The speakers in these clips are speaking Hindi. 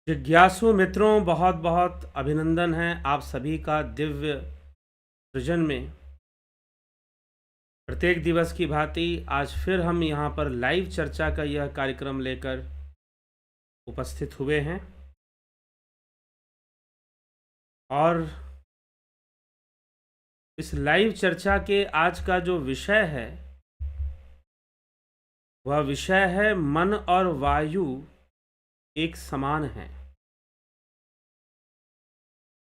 जिज्ञासु मित्रों, बहुत बहुत अभिनंदन है आप सभी का दिव्य सृजन में। प्रत्येक दिवस की भांति आज फिर हम यहाँ पर लाइव चर्चा का यह कार्यक्रम लेकर उपस्थित हुए हैं और इस लाइव चर्चा के आज का जो विषय है वह विषय है मन और वायु एक समान है।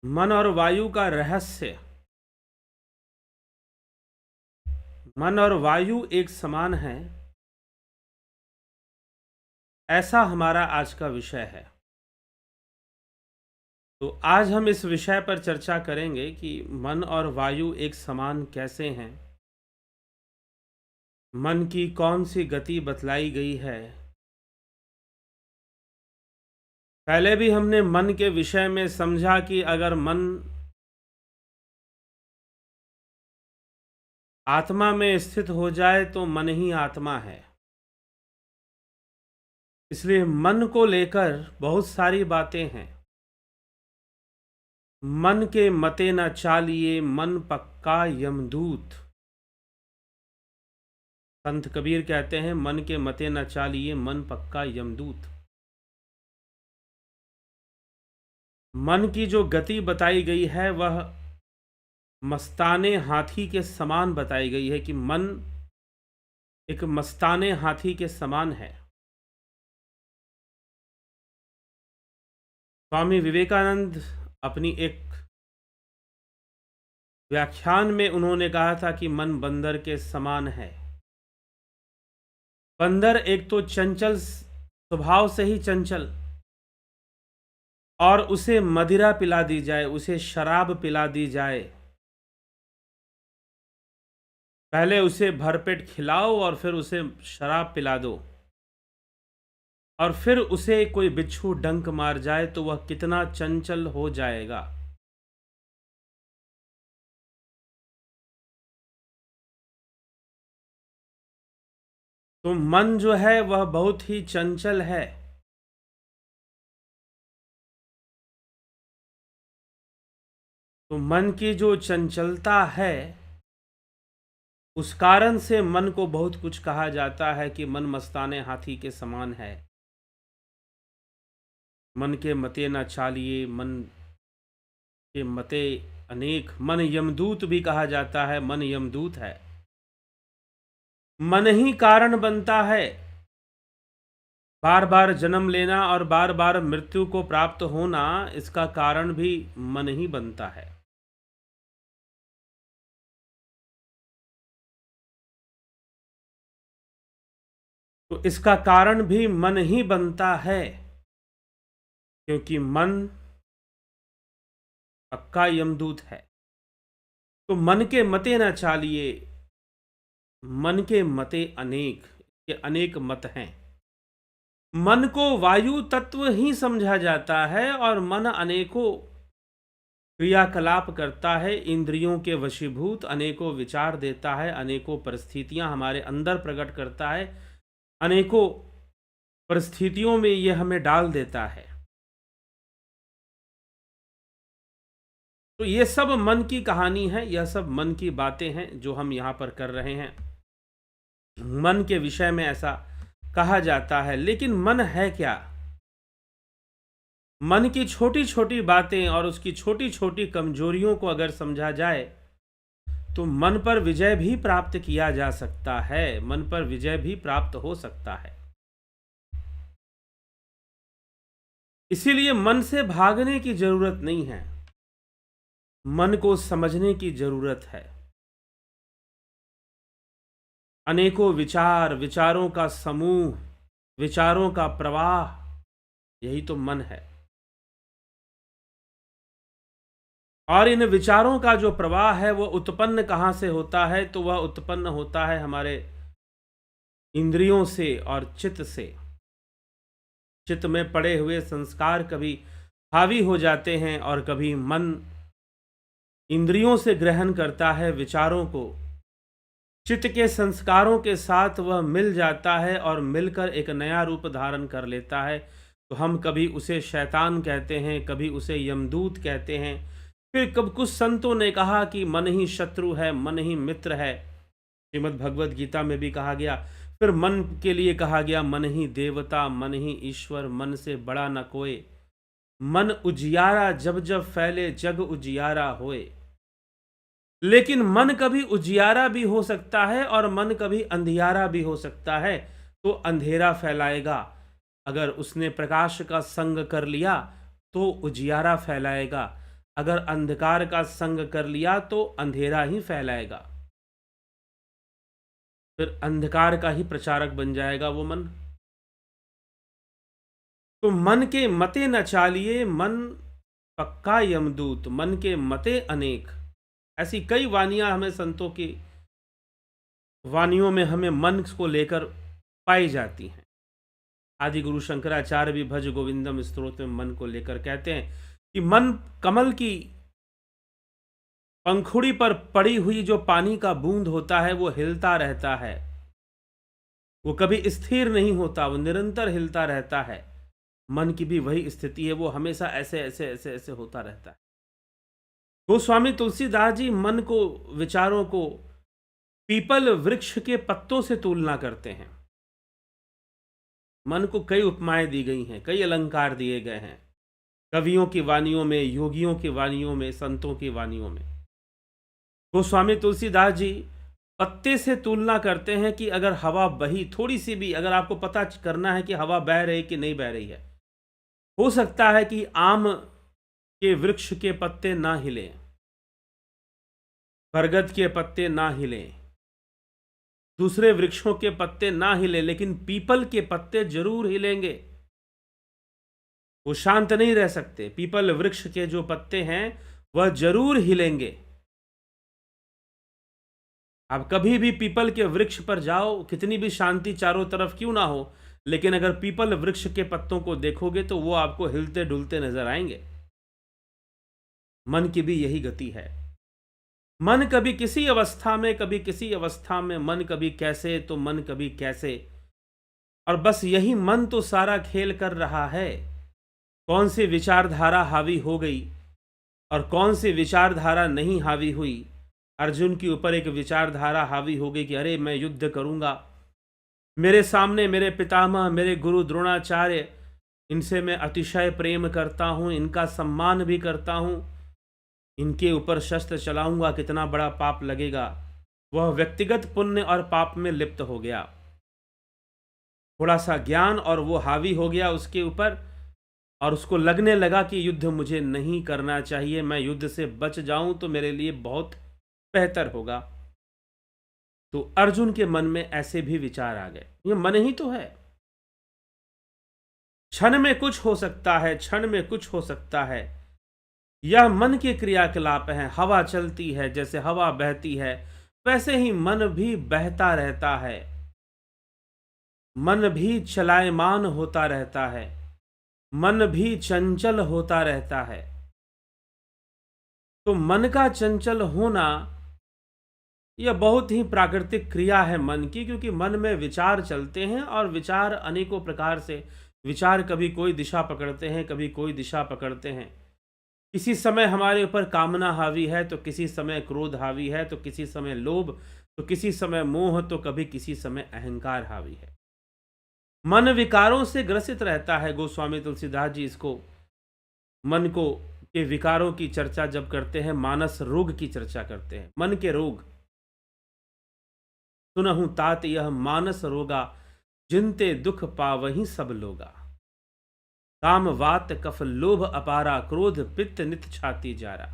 मन और वायु का रहस्य। मन और वायु एक समान है, ऐसा हमारा आज का विषय है। तो आज हम इस विषय पर चर्चा करेंगे कि मन और वायु एक समान कैसे हैं, मन की कौन सी गति बतलाई गई है। पहले भी हमने मन के विषय में समझा कि अगर मन आत्मा में स्थित हो जाए तो मन ही आत्मा है। इसलिए मन को लेकर बहुत सारी बातें हैं। मन के मते न चालिए, मन पक्का यमदूत। संत कबीर कहते हैं, मन के मते न चालिए, मन पक्का यमदूत। मन की जो गति बताई गई है वह मस्ताने हाथी के समान बताई गई है कि मन एक मस्ताने हाथी के समान है। स्वामी विवेकानंद अपनी एक व्याख्यान में उन्होंने कहा था कि मन बंदर के समान है। बंदर एक तो चंचल, स्वभाव से ही चंचल, और उसे मदिरा पिला दी जाए, उसे शराब पिला दी जाए, पहले उसे भरपेट खिलाओ और फिर उसे शराब पिला दो, और फिर उसे कोई बिच्छू डंक मार जाए तो वह कितना चंचल हो जाएगा। तो मन जो है वह बहुत ही चंचल है। तो मन की जो चंचलता है उस कारण से मन को बहुत कुछ कहा जाता है कि मन मस्ताने हाथी के समान है। मन के मते न चालिए, मन के मते अनेक। मन यमदूत भी कहा जाता है, मन यमदूत है। मन ही कारण बनता है। बार बार जन्म लेना और बार बार मृत्यु को प्राप्त होना, इसका कारण भी मन ही बनता है। तो इसका कारण भी मन ही बनता है, क्योंकि मन पक्का यमदूत है। तो मन के मते न चालिए, मन के मते अनेक, ये अनेक मत हैं। मन को वायु तत्व ही समझा जाता है और मन अनेकों क्रियाकलाप करता है, इंद्रियों के वशीभूत, अनेकों विचार देता है, अनेकों परिस्थितियां हमारे अंदर प्रकट करता है, अनेकों परिस्थितियों में यह हमें डाल देता है। तो ये सब मन की कहानी है, यह सब मन की बातें हैं जो हम यहाँ पर कर रहे हैं। मन के विषय में ऐसा कहा जाता है, लेकिन मन है क्या? मन की छोटी छोटी बातें और उसकी छोटी छोटी कमजोरियों को अगर समझा जाए तो मन पर विजय भी प्राप्त किया जा सकता है, मन पर विजय भी प्राप्त हो सकता है। इसीलिए मन से भागने की जरूरत नहीं है, मन को समझने की जरूरत है। अनेकों विचार, विचारों का समूह, विचारों का प्रवाह, यही तो मन है। और इन विचारों का जो प्रवाह है वो उत्पन्न कहाँ से होता है? तो वह उत्पन्न होता है हमारे इंद्रियों से और चित्त से। चित्त में पड़े हुए संस्कार कभी हावी हो जाते हैं और कभी मन इंद्रियों से ग्रहण करता है विचारों को। चित्त के संस्कारों के साथ वह मिल जाता है और मिलकर एक नया रूप धारण कर लेता है, तो हम कभी उसे शैतान कहते हैं, कभी उसे यमदूत कहते हैं। फिर कब कुछ संतों ने कहा कि मन ही शत्रु है, मन ही मित्र है। श्रीमद् भगवद गीता में भी कहा गया। फिर मन के लिए कहा गया मन ही देवता, मन ही ईश्वर, मन से बड़ा न कोई। मन उजियारा जब जब फैले जग उजियारा होए। लेकिन मन कभी उजियारा भी हो सकता है और मन कभी अंधियारा भी हो सकता है। तो अंधेरा फैलाएगा, अगर उसने प्रकाश का संग कर लिया तो उजियारा फैलाएगा, अगर अंधकार का संग कर लिया तो अंधेरा ही फैलाएगा। फिर अंधकार का ही प्रचारक बन जाएगा वो मन। तो मन के मते न चालिए, मन पक्का यमदूत, मन के मते अनेक। ऐसी कई वानियां हमें संतों की वानियों में हमें मन को लेकर पाई जाती हैं। आदि गुरु शंकराचार्य भी भज गोविंदम स्तोत्र में मन को लेकर कहते हैं कि मन कमल की पंखुड़ी पर पड़ी हुई जो पानी का बूंद होता है वो हिलता रहता है, वो कभी स्थिर नहीं होता, वो निरंतर हिलता रहता है। मन की भी वही स्थिति है, वो हमेशा ऐसे ऐसे ऐसे ऐसे होता रहता है। गोस्वामी तुलसीदास जी मन को, विचारों को पीपल वृक्ष के पत्तों से तुलना करते हैं। मन को कई उपमाएं दी गई हैं, कई अलंकार दिए गए हैं, कवियों की वानियों में, योगियों की वानियों में, संतों की वानियों में। गोस्वामी तुलसीदास जी पत्ते से तुलना करते हैं कि अगर हवा बही थोड़ी सी भी, अगर आपको पता करना है कि हवा बह रही कि नहीं बह रही है, हो सकता है कि आम के वृक्ष के पत्ते ना हिले, बरगद के पत्ते ना हिले, दूसरे वृक्षों के पत्ते ना हिले, लेकिन पीपल के पत्ते जरूर हिलेंगे। वो शांत नहीं रह सकते। पीपल वृक्ष के जो पत्ते हैं वह जरूर हिलेंगे। आप कभी भी पीपल के वृक्ष पर जाओ, कितनी भी शांति चारों तरफ क्यों ना हो, लेकिन अगर पीपल वृक्ष के पत्तों को देखोगे तो वो आपको हिलते डुलते नजर आएंगे। मन की भी यही गति है। मन कभी किसी अवस्था में, कभी किसी अवस्था में, मन कभी कैसे तो मन कभी कैसे, और बस यही मन तो सारा खेल कर रहा है। कौन सी विचारधारा हावी हो गई और कौन सी विचारधारा नहीं हावी हुई। अर्जुन के ऊपर एक विचारधारा हावी हो गई कि अरे मैं युद्ध करूंगा, मेरे सामने मेरे पितामह, मेरे गुरु द्रोणाचार्य, इनसे मैं अतिशय प्रेम करता हूं, इनका सम्मान भी करता हूं, इनके ऊपर शस्त्र चलाऊंगा, कितना बड़ा पाप लगेगा। वह व्यक्तिगत पुण्य और पाप में लिप्त हो गया। थोड़ा सा ज्ञान और वो हावी हो गया उसके ऊपर, और उसको लगने लगा कि युद्ध मुझे नहीं करना चाहिए, मैं युद्ध से बच जाऊं तो मेरे लिए बहुत बेहतर होगा। तो अर्जुन के मन में ऐसे भी विचार आ गए। ये मन ही तो है, क्षण में कुछ हो सकता है, क्षण में कुछ हो सकता है। यह मन के क्रियाकलाप हैं। हवा चलती है, जैसे हवा बहती है वैसे ही मन भी बहता रहता है, मन भी चलायमान होता रहता है, मन भी चंचल होता रहता है। तो मन का चंचल होना यह बहुत ही प्राकृतिक क्रिया है मन की, क्योंकि मन में विचार चलते हैं और विचार अनेकों प्रकार से, विचार कभी कोई दिशा पकड़ते हैं, कभी कोई दिशा पकड़ते हैं। किसी समय हमारे ऊपर कामना हावी है, तो किसी समय क्रोध हावी है, तो किसी समय लोभ, तो किसी समय मोह, तो कभी किसी समय अहंकार हावी है। मन विकारों से ग्रसित रहता है। गोस्वामी तुलसीदास जी इसको, मन को के विकारों की चर्चा जब करते हैं, मानस रोग की चर्चा करते हैं। मन के रोग, सुनहु तात यह मानस रोगा, जिनते दुख पावहीं सब लोगा। काम वात कफ लोभ अपारा, क्रोध पित्त नित छाती जारा।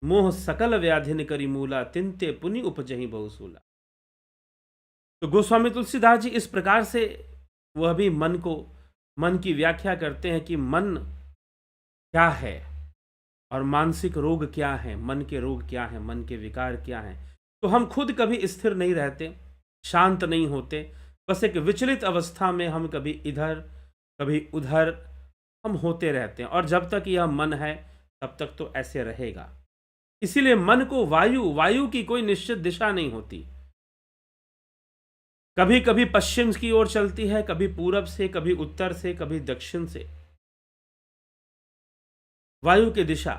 मोह सकल व्याधिन करी मूला, तिनते पुनि उपजहि बहुसूला। तो गोस्वामी तुलसीदास जी इस प्रकार से वह भी मन को, मन की व्याख्या करते हैं कि मन क्या है और मानसिक रोग क्या है, मन के रोग क्या है, मन के विकार क्या हैं। तो हम खुद कभी स्थिर नहीं रहते, शांत नहीं होते, बस एक विचलित अवस्था में हम कभी इधर कभी उधर हम होते रहते हैं। और जब तक यह मन है तब तक तो ऐसे रहेगा। इसीलिए मन को वायु की कोई निश्चित दिशा नहीं होती। कभी कभी पश्चिम की ओर चलती है, कभी पूरब से, कभी उत्तर से, कभी दक्षिण से, वायु की दिशा।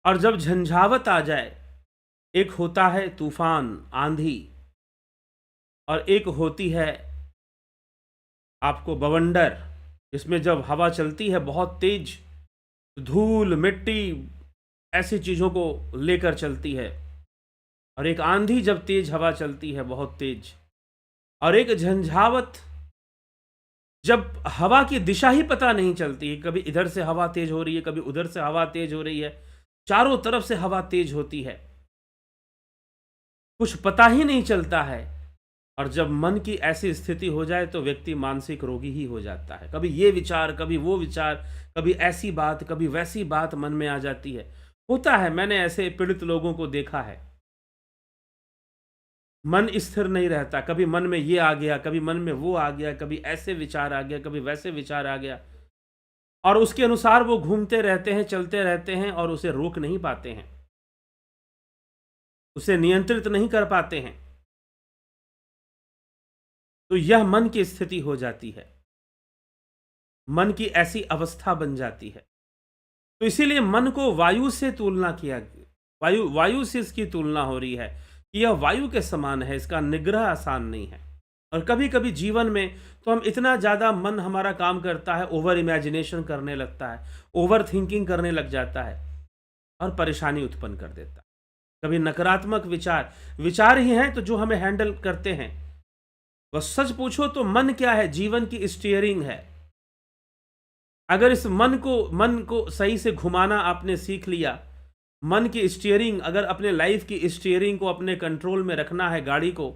और जब झंझावत आ जाए, एक होता है तूफान, आंधी, और एक होती है आपको बवंडर, जिसमें जब हवा चलती है बहुत तेज, धूल मिट्टी ऐसी चीजों को लेकर चलती है। और एक आंधी जब तेज हवा चलती है बहुत तेज, और एक झंझावत, जब हवा की दिशा ही पता नहीं चलती, कभी इधर से हवा तेज हो रही है, कभी उधर से हवा तेज हो रही है, चारों तरफ से हवा तेज होती है, कुछ पता ही नहीं चलता है। और जब मन की ऐसी स्थिति हो जाए तो व्यक्ति मानसिक रोगी ही हो जाता है। कभी ये विचार, कभी वो विचार, कभी ऐसी बात, कभी वैसी बात मन में आ जाती है। होता है, मैंने ऐसे पीड़ित लोगों को देखा है। मन स्थिर नहीं रहता, कभी मन में ये आ गया, कभी मन में वो आ गया, कभी ऐसे विचार आ गया, कभी वैसे विचार आ गया, और उसके अनुसार वो घूमते रहते हैं, चलते रहते हैं, और उसे रोक नहीं पाते हैं, उसे नियंत्रित नहीं कर पाते हैं। तो यह मन की स्थिति हो जाती है, मन की ऐसी अवस्था बन जाती है। तो इसीलिए मन को वायु से तुलना किया, वायु से इसकी तुलना हो रही है कि यह वायु के समान है, इसका निग्रह आसान नहीं है। और कभी कभी जीवन में तो हम इतना ज़्यादा मन हमारा काम करता है, ओवर इमेजिनेशन करने लगता है, ओवर थिंकिंग करने लग जाता है, और परेशानी उत्पन्न कर देता है। कभी नकारात्मक विचार ही हैं तो जो हमें हैंडल करते हैं। बस सच पूछो तो मन क्या है? जीवन की स्टीयरिंग है। अगर इस मन को सही से घुमाना आपने सीख लिया, मन की स्टीयरिंग, अगर अपने लाइफ की स्टीयरिंग को अपने कंट्रोल में रखना है, गाड़ी को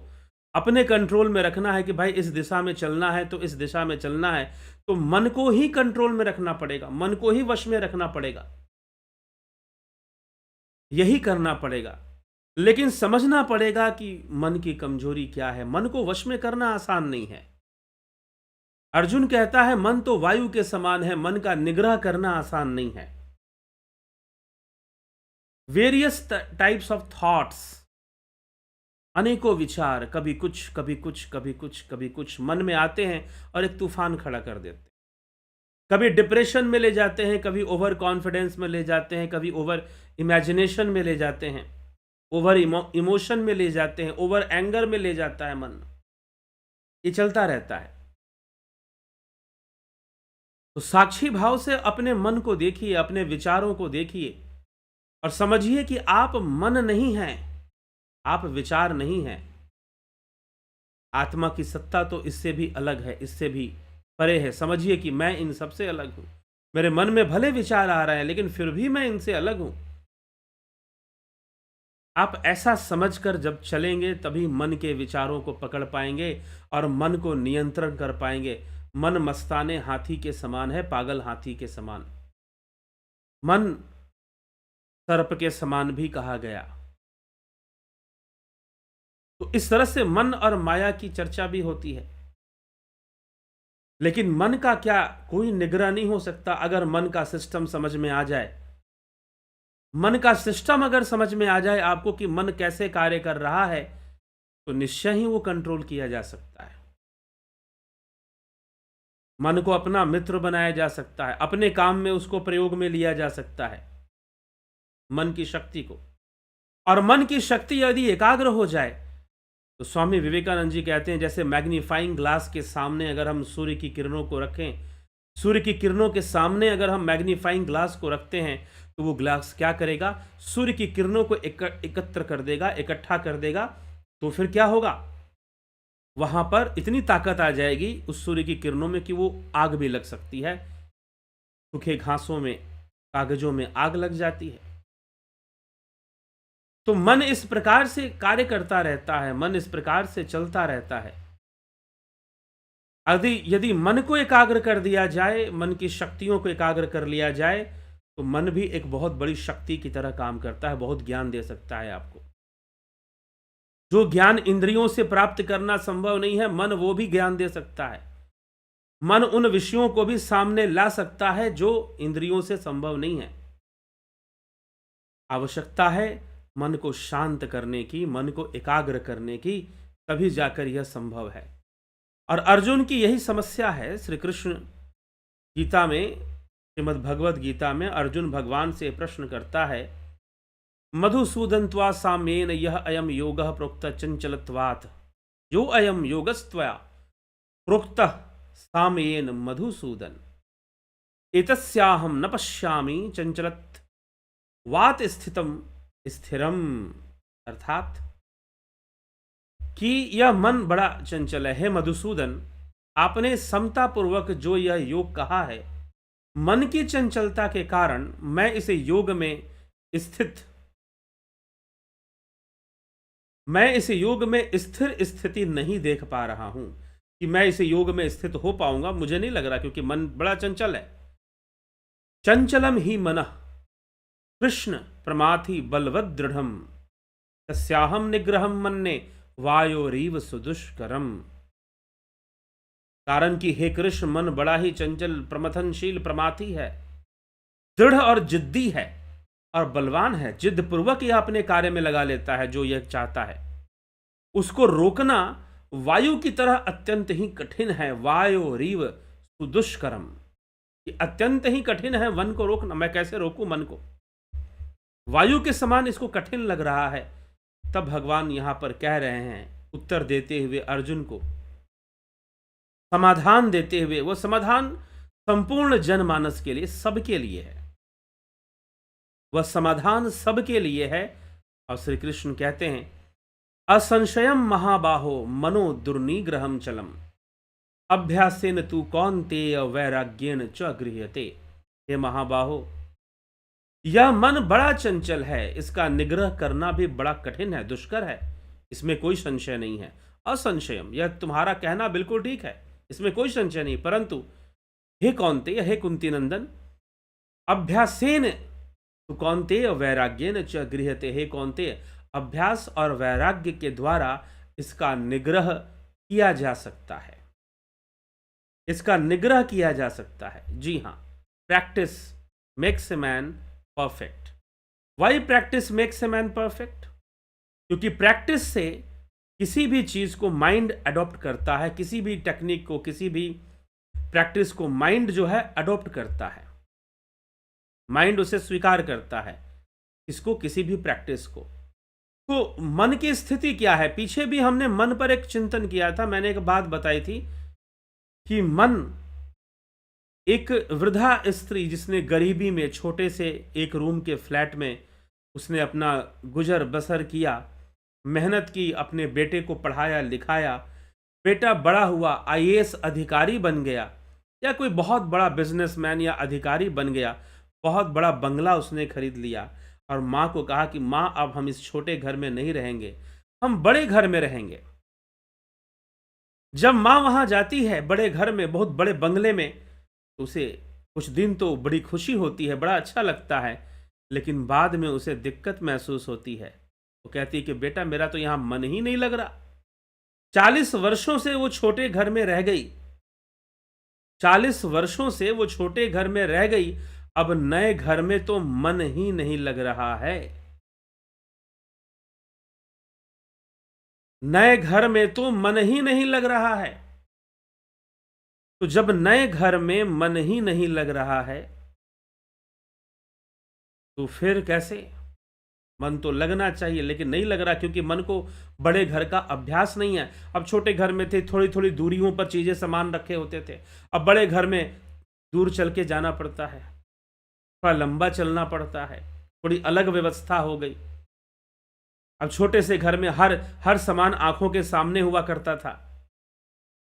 अपने कंट्रोल में रखना है कि भाई इस दिशा में चलना है तो इस दिशा में चलना है, तो मन को ही कंट्रोल में रखना पड़ेगा, मन को ही वश में रखना पड़ेगा, यही करना पड़ेगा। लेकिन समझना पड़ेगा कि मन की कमजोरी क्या है। मन को वश में करना आसान नहीं है। अर्जुन कहता है मन तो वायु के समान है, मन का निग्रह करना आसान नहीं है। वेरियस टाइप्स ऑफ थॉट्स, अनेकों विचार, कभी कुछ कभी कुछ कभी कुछ कभी कुछ मन में आते हैं और एक तूफान खड़ा कर देते हैं। कभी डिप्रेशन में ले जाते हैं, कभी ओवर कॉन्फिडेंस में ले जाते हैं, कभी ओवर इमेजिनेशन में ले जाते हैं, ओवर इमोशन में ले जाते हैं, ओवर एंगर में ले जाता है मन। ये चलता रहता है। तो साक्षी भाव से अपने मन को देखिए, अपने विचारों को देखिए, और समझिए कि आप मन नहीं हैं, आप विचार नहीं हैं। आत्मा की सत्ता तो इससे भी अलग है, इससे भी परे है। समझिए कि मैं इन सबसे अलग हूं। मेरे मन में भले विचार आ रहे हैं, लेकिन फिर भी मैं इनसे अलग हूं। आप ऐसा समझकर जब चलेंगे तभी मन के विचारों को पकड़ पाएंगे और मन को नियंत्रण कर पाएंगे। मन मस्ताने हाथी के समान है, पागल हाथी के समान। मन सर्प के समान भी कहा गया। तो इस तरह से मन और माया की चर्चा भी होती है। लेकिन मन का क्या कोई निगरान नहीं हो सकता। अगर मन का सिस्टम समझ में आ जाए, मन का सिस्टम अगर समझ में आ जाए आपको कि मन कैसे कार्य कर रहा है, तो निश्चय ही वो कंट्रोल किया जा सकता है। मन को अपना मित्र बनाया जा सकता है, अपने काम में उसको प्रयोग में लिया जा सकता है, मन की शक्ति को। और मन की शक्ति यदि एकाग्र हो जाए तो स्वामी विवेकानंद जी कहते हैं, जैसे मैग्नीफाइंग ग्लास के सामने अगर हम सूर्य की किरणों को रखें, सूर्य की किरणों के सामने अगर हम मैग्नीफाइंग ग्लास को रखते हैं तो वो ग्लास क्या करेगा? सूर्य की किरणों को एकत्र कर देगा, इकट्ठा कर देगा। तो फिर क्या होगा? वहां पर इतनी ताकत आ जाएगी उस सूर्य की किरणों में कि वो आग भी लग सकती है। सूखे घासों में, कागजों में आग लग जाती है। तो मन इस प्रकार से कार्य करता रहता है, मन इस प्रकार से चलता रहता है। यदि मन को एकाग्र कर दिया जाए, मन की शक्तियों को एकाग्र कर लिया जाए, तो मन भी एक बहुत बड़ी शक्ति की तरह काम करता है, बहुत ज्ञान दे सकता है आपको। जो ज्ञान इंद्रियों से प्राप्त करना संभव नहीं है, मन वो भी ज्ञान दे सकता है। मन उन विषयों को भी सामने ला सकता है जो इंद्रियों से संभव नहीं है। आवश्यकता है मन को शांत करने की, मन को एकाग्र करने की, तभी जाकर यह संभव है। और अर्जुन की यही समस्या है। श्री कृष्ण गीता में, श्रीमद् भगवद गीता में अर्जुन भगवान से प्रश्न करता है, मधुसूदन त्वा साम्येन यह अयम योगः प्रोक्तः चंचलत्वात्, जो अयम योगस्त्वया प्रोक्तः साम्येन मधुसूदन, एतस्याहं न पश्यामि चंचलत्वात् स्थितम स्थिरम। अर्थात कि यह मन बड़ा चंचल है। हे मधुसूदन, आपने समतापूर्वक जो यह योग कहा है, मन की चंचलता के कारण मैं इसे योग में स्थित, मैं इसे योग में स्थिर स्थिति नहीं देख पा रहा हूं कि मैं इसे योग में स्थित हो पाऊंगा, मुझे नहीं लग रहा, क्योंकि मन बड़ा चंचल है। चंचलम ही मनः कृष्ण प्रमाथि बलवद दृढ़म, तस्याहम निग्रहम मन्ने वायोरीव सुदुष्करम। कारण कि हे कृष्ण, मन बड़ा ही चंचल, प्रमथनशील, प्रमाथी है, दृढ़ और जिद्दी है और बलवान है। जिद पूर्वक यह अपने कार्य में लगा लेता है जो यह चाहता है। उसको रोकना वायु की तरह अत्यंत ही कठिन है। वायोरीव सुदुष्करम, ये अत्यंत ही कठिन है वन को रोकना। मैं कैसे रोकूं मन को? वायु के समान इसको कठिन लग रहा है। तब भगवान यहां पर कह रहे हैं, उत्तर देते हुए अर्जुन को, समाधान देते हुए, वो समाधान संपूर्ण जनमानस के लिए, सबके लिए है। वह समाधान सबके लिए है। और श्री कृष्ण कहते हैं, असंशयम महाबाहो मनो दुर्निग्रहम चलम, अभ्यासेन तू कौन्तेय वैराग्येन च गृह्यते। हे महाबाहो, यह मन बड़ा चंचल है, इसका निग्रह करना भी बड़ा कठिन है, दुष्कर है, इसमें कोई संशय नहीं है। असंशयम, यह तुम्हारा कहना बिल्कुल ठीक है, इसमें कोई संशय नहीं। परंतु हे कौन्तेय, हे कुंती नंदन, अभ्यासेन तू कौन्तेय वैराग्येन च गृह्यते। हे कौन्तेय, अभ्यास और वैराग्य के द्वारा इसका निग्रह किया जा सकता है, इसका निग्रह किया जा सकता है। जी हां, practice makes a man perfect. Why practice makes a man perfect? क्योंकि प्रैक्टिस से किसी भी चीज को माइंड अडॉप्ट करता है, किसी भी टेक्निक को, किसी भी प्रैक्टिस को माइंड जो है अडॉप्ट करता है, माइंड उसे स्वीकार करता है, इसको, किसी भी प्रैक्टिस को। तो मन की स्थिति क्या है? पीछे भी हमने मन पर एक चिंतन किया था। मैंने एक बात बताई थी कि मन एक वृद्धा स्त्री, जिसने गरीबी में छोटे से एक रूम के फ्लैट में उसने अपना गुजर बसर किया, मेहनत की, अपने बेटे को पढ़ाया लिखाया, बेटा बड़ा हुआ, आईएएस अधिकारी बन गया, या कोई बहुत बड़ा बिजनेसमैन या अधिकारी बन गया, बहुत बड़ा बंगला उसने खरीद लिया, और माँ को कहा कि माँ, अब हम इस छोटे घर में नहीं रहेंगे, हम बड़े घर में रहेंगे। जब माँ वहां जाती है बड़े घर में, बहुत बड़े बंगले में, तो उसे कुछ दिन तो बड़ी खुशी होती है, बड़ा अच्छा लगता है, लेकिन बाद में उसे दिक्कत महसूस होती है। वो कहती है कि बेटा, मेरा तो यहां मन ही नहीं लग रहा। 40 वर्षों से वो छोटे घर में रह गई, 40 वर्षों से वो छोटे घर में रह गई, अब नए घर में तो मन ही नहीं लग रहा है। नए घर में तो मन ही नहीं लग रहा है। तो जब नए घर में मन ही नहीं लग रहा है, तो फिर कैसे? मन तो लगना चाहिए, लेकिन नहीं लग रहा, क्योंकि मन को बड़े घर का अभ्यास नहीं है। अब छोटे घर में थे, थोड़ी थोड़ी दूरियों पर चीजें सामान रखे होते थे। अब बड़े घर में दूर चल के जाना पड़ता है, थोड़ा लंबा चलना पड़ता है, थोड़ी अलग व्यवस्था हो गई। अब छोटे से घर में हर सामान आंखों के सामने हुआ करता था।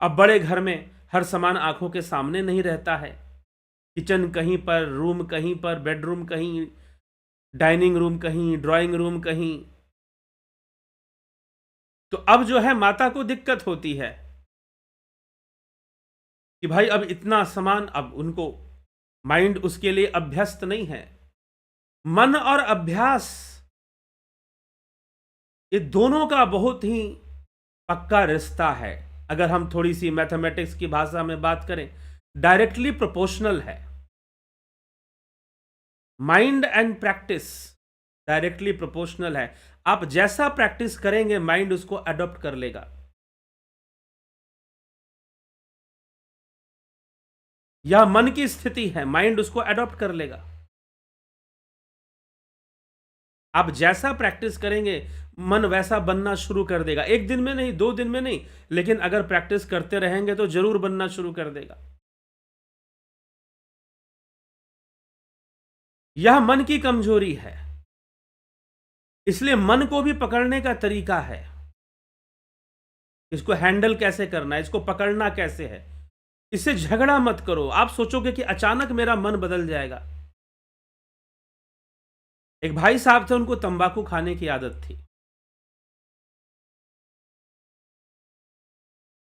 अब बड़े घर में हर सामान आंखों के सामने नहीं रहता है। किचन कहीं पर, रूम कहीं पर, बेडरूम कहीं, डाइनिंग रूम कहीं, ड्राइंग रूम कहीं। तो अब जो है माता को दिक्कत होती है कि भाई अब इतना सामान, अब उनको माइंड उसके लिए अभ्यस्त नहीं है। मन और अभ्यास, ये दोनों का बहुत ही पक्का रिश्ता है। अगर हम थोड़ी सी मैथमेटिक्स की भाषा में बात करें, डायरेक्टली प्रोपोर्शनल है। Mind and practice directly proportional है। आप जैसा प्रैक्टिस करेंगे, माइंड उसको अडॉप्ट कर लेगा। यह मन की स्थिति है, माइंड उसको अडॉप्ट कर लेगा। आप जैसा प्रैक्टिस करेंगे मन वैसा बनना शुरू कर देगा। एक दिन में नहीं, 2 दिन में नहीं, लेकिन अगर प्रैक्टिस करते रहेंगे तो जरूर बनना शुरू कर देगा। यह मन की कमजोरी है, इसलिए मन को भी पकड़ने का तरीका है। इसको हैंडल कैसे करना है, इसको पकड़ना कैसे है। इससे झगड़ा मत करो। आप सोचोगे कि अचानक मेरा मन बदल जाएगा। एक भाई साहब थे, उनको तंबाकू खाने की आदत थी।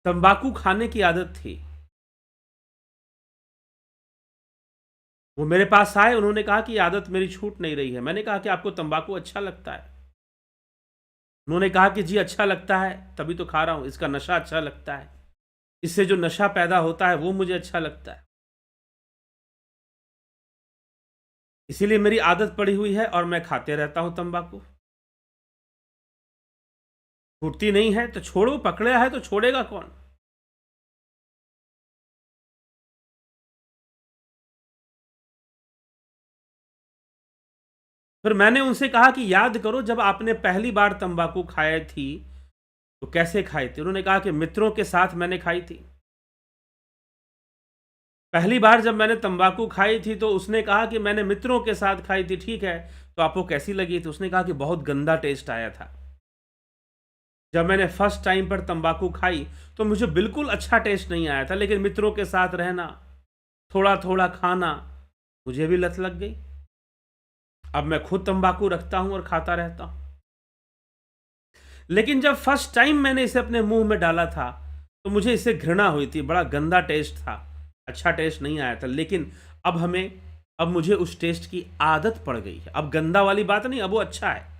तंबाकू खाने की आदत थी। वो मेरे पास आए, उन्होंने कहा कि आदत मेरी छूट नहीं रही है। मैंने कहा कि आपको तंबाकू अच्छा लगता है? उन्होंने कहा कि जी अच्छा लगता है, तभी तो खा रहा हूं। इसका नशा अच्छा लगता है, इससे जो नशा पैदा होता है वो मुझे अच्छा लगता है, इसीलिए मेरी आदत पड़ी हुई है और मैं खाते रहता हूं तंबाकू। छूटती नहीं है तो छोड़ो, पकड़ा है तो छोड़ेगा कौन। फिर मैंने उनसे कहा कि याद करो, जब आपने पहली बार तंबाकू खाई थी तो कैसे खाई थी? उन्होंने कहा कि मित्रों के साथ मैंने खाई थी। पहली बार जब मैंने तंबाकू खाई थी तो उसने कहा कि मैंने मित्रों के साथ खाई थी। ठीक है, तो आपको कैसी लगी थी? उसने कहा कि बहुत गंदा टेस्ट आया था। जब मैंने फर्स्ट टाइम पर तंबाकू खाई तो मुझे बिल्कुल अच्छा टेस्ट नहीं आया था, लेकिन मित्रों के साथ रहना, थोड़ा थोड़ा खाना, मुझे भी लत लग गई। अब मैं खुद तंबाकू रखता हूं और खाता रहता हूं। लेकिन जब फर्स्ट टाइम मैंने इसे अपने मुंह में डाला था तो मुझे इससे घृणा हुई थी। बड़ा गंदा टेस्ट था, अच्छा टेस्ट नहीं आया था। लेकिन अब मुझे उस टेस्ट की आदत पड़ गई है। अब गंदा वाली बात नहीं, अब वो अच्छा है।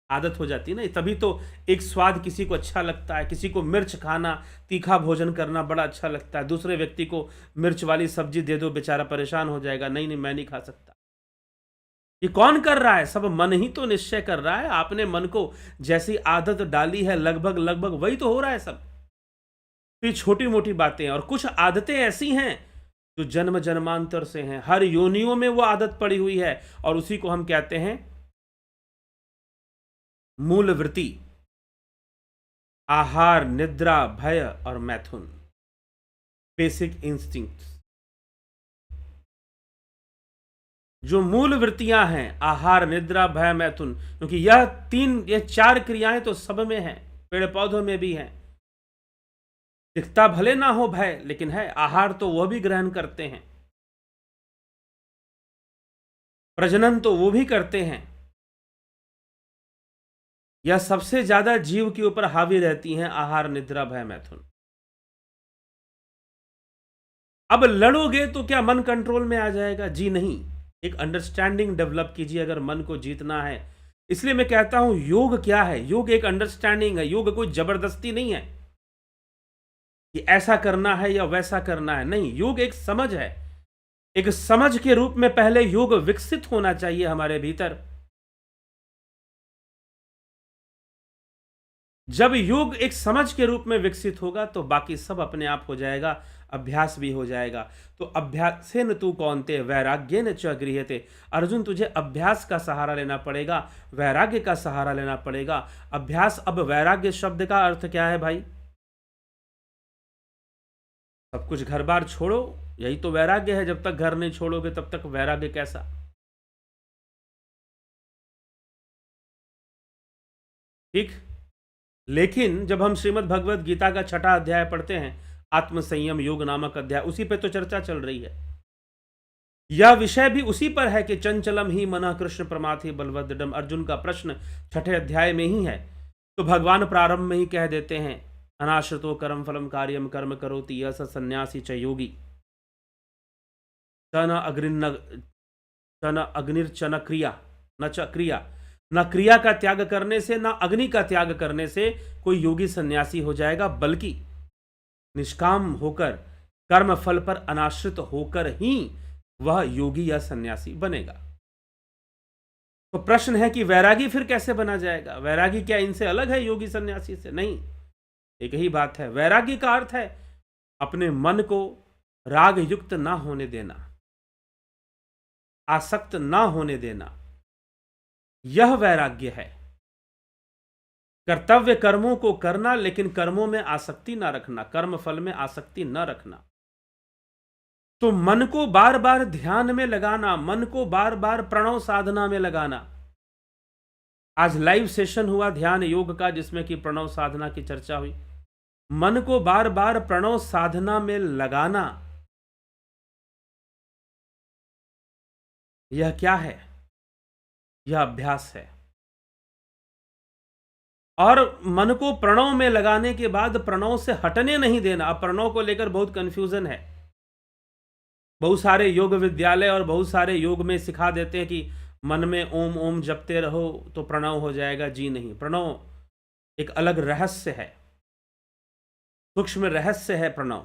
आदत हो जाती है ना, तभी तो एक स्वाद किसी को अच्छा लगता है। किसी को मिर्च खाना, तीखा भोजन करना बड़ा अच्छा लगता है। दूसरे व्यक्ति को मिर्च वाली सब्जी दे दो, बेचारा परेशान हो जाएगा, नहीं नहीं मैं नहीं खा सकता। ये कौन कर रहा है? सब मन ही तो निश्चय कर रहा है। आपने मन को जैसी आदत डाली है, लगभग लगभग वही तो हो रहा है सब। तो ये छोटी मोटी बातें हैं, और कुछ आदतें ऐसी हैं जो जन्म जन्मांतर से हैं, हर योनियों में वो आदत पड़ी हुई है, और उसी को हम कहते हैं मूल वृत्ति। आहार, निद्रा, भय और मैथुन, बेसिक इंस्टिंक्ट। जो मूल वृत्तियां हैं, आहार, निद्रा, भय, मैथुन, क्योंकि ये 4 क्रियाएं तो सब में हैं, पेड़ पौधों में भी हैं। दिखता भले ना हो भय, लेकिन है। आहार तो वह भी ग्रहण करते हैं, प्रजनन तो वो भी करते हैं। यह सबसे ज्यादा जीव के ऊपर हावी रहती हैं, आहार, निद्रा, भय, मैथुन। अब लड़ोगे तो क्या मन कंट्रोल में आ जाएगा? जी नहीं। एक अंडरस्टैंडिंग डेवलप कीजिए अगर मन को जीतना है। इसलिए मैं कहता हूं योग क्या है? योग एक अंडरस्टैंडिंग है। योग कोई जबरदस्ती नहीं है कि ऐसा करना है या वैसा करना है, नहीं। योग एक समझ है। एक समझ के रूप में पहले योग विकसित होना चाहिए हमारे भीतर। जब योग एक समझ के रूप में विकसित होगा तो बाकी सब अपने आप हो जाएगा, अभ्यास भी हो जाएगा। तो अभ्यासेन तू कौन्ते वैराग्येन च गृह्यते। अर्जुन, तुझे अभ्यास का सहारा लेना पड़ेगा, वैराग्य का सहारा लेना पड़ेगा। अभ्यास, अब वैराग्य शब्द का अर्थ क्या है भाई? सब कुछ घर बार छोड़ो, यही तो वैराग्य है। जब तक घर नहीं छोड़ोगे तब तक वैराग्य कैसा? ठीक। लेकिन जब हम श्रीमद् भगवत गीता का 6वां अध्याय पढ़ते हैं, आत्म संयम योग नामक अध्याय, उसी पे तो चर्चा चल रही है। यह विषय भी उसी पर है कि चंचलम ही मना कृष्ण प्रमाथि बलवदृढ़। अर्जुन का प्रश्न 6ठे अध्याय में ही है। तो भगवान प्रारंभ में ही कह देते हैं, अनाश्रितो कर्म फलम कार्यम कर्म करोति यह स सन्यासी च योगी च न अग्निर्चन क्रिया न च क्रिया। न क्रिया का त्याग करने से, न अग्नि का त्याग करने से कोई योगी सन्यासी हो जाएगा, बल्कि निष्काम होकर, कर्म फल पर अनाश्रित होकर ही वह योगी या सन्यासी बनेगा। तो प्रश्न है कि वैरागी फिर कैसे बना जाएगा? वैरागी क्या इनसे अलग है योगी सन्यासी से? नहीं, एक ही बात है। वैरागी का अर्थ है अपने मन को राग युक्त ना होने देना, आसक्त ना होने देना, यह वैराग्य है। कर्तव्य कर्मों को करना, लेकिन कर्मों में आसक्ति ना रखना, कर्म फल में आसक्ति ना रखना। तो मन को बार बार ध्यान में लगाना, मन को बार बार प्रणव साधना में लगाना। आज लाइव सेशन हुआ ध्यान योग का, जिसमें कि प्रणव साधना की चर्चा हुई। मन को बार बार प्रणव साधना में लगाना, यह क्या है? यह अभ्यास है। और मन को प्रणव में लगाने के बाद प्रणव से हटने नहीं देना। अब प्रणव को लेकर बहुत कंफ्यूजन है। बहुत सारे योग विद्यालय और बहुत सारे योग में सिखा देते हैं कि मन में ओम ओम जपते रहो तो प्रणव हो जाएगा। जी नहीं, प्रणव एक अलग रहस्य है, सूक्ष्म रहस्य है प्रणव।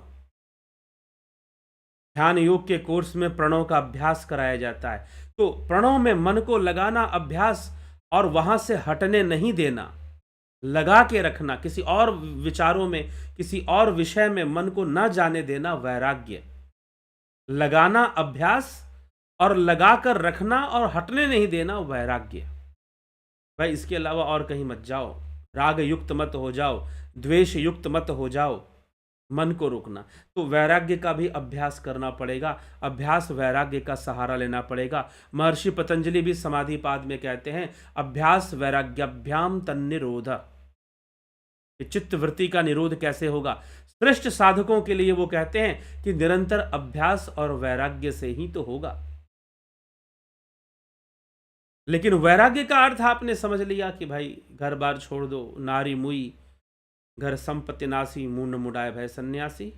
ध्यान योग के कोर्स में प्रणव का अभ्यास कराया जाता है। तो प्रणव में मन को लगाना अभ्यास, और वहां से हटने नहीं देना, लगा के रखना, किसी और विचारों में, किसी और विषय में मन को ना जाने देना, वैराग्य। लगाना अभ्यास और लगाकर रखना और हटने नहीं देना, वैराग्य। भाई इसके अलावा और कहीं मत जाओ, राग युक्त मत हो जाओ, द्वेष युक्त मत हो जाओ, मन को रोकना। तो वैराग्य का भी अभ्यास करना पड़ेगा, अभ्यास वैराग्य का सहारा लेना पड़ेगा। महर्षि पतंजलि भी समाधिपाद में कहते हैं, अभ्यास वैराग्याभ्याम तन्निरोध। चित्त वृत्ति का निरोध कैसे होगा? श्रेष्ठ साधकों के लिए वो कहते हैं कि निरंतर अभ्यास और वैराग्य से ही तो होगा। लेकिन वैराग्य का अर्थ आपने समझ लिया कि भाई घर बार छोड़ दो, नारी मुई घर संपत्ति नासी, मूंड मुड़ाए भय सन्यासी।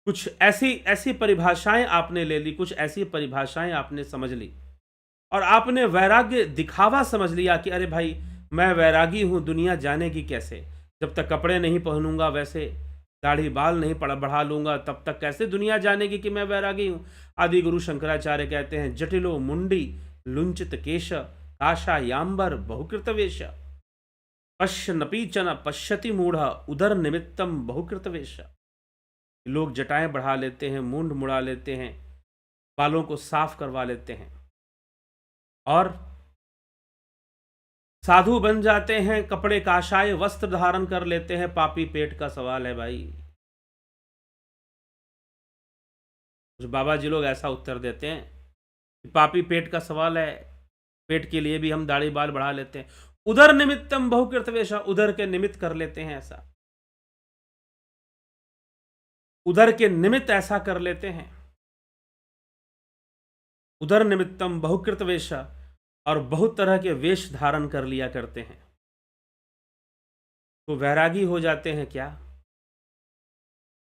कुछ ऐसी ऐसी परिभाषाएं आपने ले ली, कुछ ऐसी परिभाषाएं आपने समझ ली, और आपने वैराग्य दिखावा समझ लिया कि अरे भाई मैं वैरागी हूं, दुनिया जानेगी कैसे? जब तक कपड़े नहीं पहनूंगा, वैसे दाढ़ी बाल नहीं बढ़ा लूंगा, तब तक कैसे दुनिया जानेगी कि मैं वैरागी हूं? आदि गुरु शंकराचार्य कहते हैं, जटिलो मुंडी लुंचित केश काशा यांबर बहुकृत वेश, पश्य नपीचन पश्यति मूढ़ उदर निमित्तम बहुकृत वेश। लोग जटाएं बढ़ा लेते हैं, मूंड मुड़ा लेते हैं, बालों को साफ करवा लेते हैं और साधु बन जाते हैं, कपड़े काशाय वस्त्र धारण कर लेते हैं। पापी पेट का सवाल है भाई। कुछ बाबा जी लोग ऐसा उत्तर देते हैं कि पापी पेट का सवाल है, पेट के लिए भी हम दाढ़ी बाल बढ़ा लेते हैं। उदर निमित्तम बहुकृत वेशा, उदर के निमित्त कर लेते हैं ऐसा, उदर के निमित्त ऐसा कर लेते हैं। उदर निमित्तम बहुकृत वेशा, और बहुत तरह के वेश धारण कर लिया करते हैं। तो वैरागी हो जाते हैं क्या?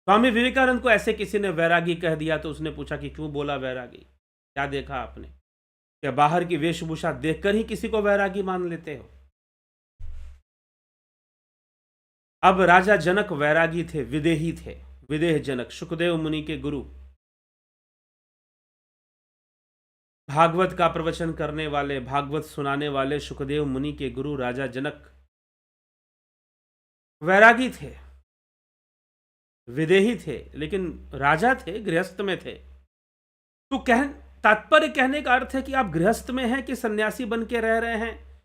स्वामी विवेकानंद को ऐसे किसी ने वैरागी कह दिया तो उसने पूछा कि क्यों बोला वैरागी? क्या देखा आपने? क्या बाहर की वेशभूषा देखकर ही किसी को वैरागी मान लेते हो? अब राजा जनक वैरागी थे, विदेही थे, विदेह जनक, सुखदेव मुनि के गुरु, भागवत का प्रवचन करने वाले, भागवत सुनाने वाले सुखदेव मुनि के गुरु राजा जनक वैरागी थे, विदेही थे, लेकिन राजा थे, गृहस्थ में थे। तो तात्पर्य कहने का अर्थ है कि आप गृहस्थ में हैं कि सन्यासी बन के रह रहे हैं,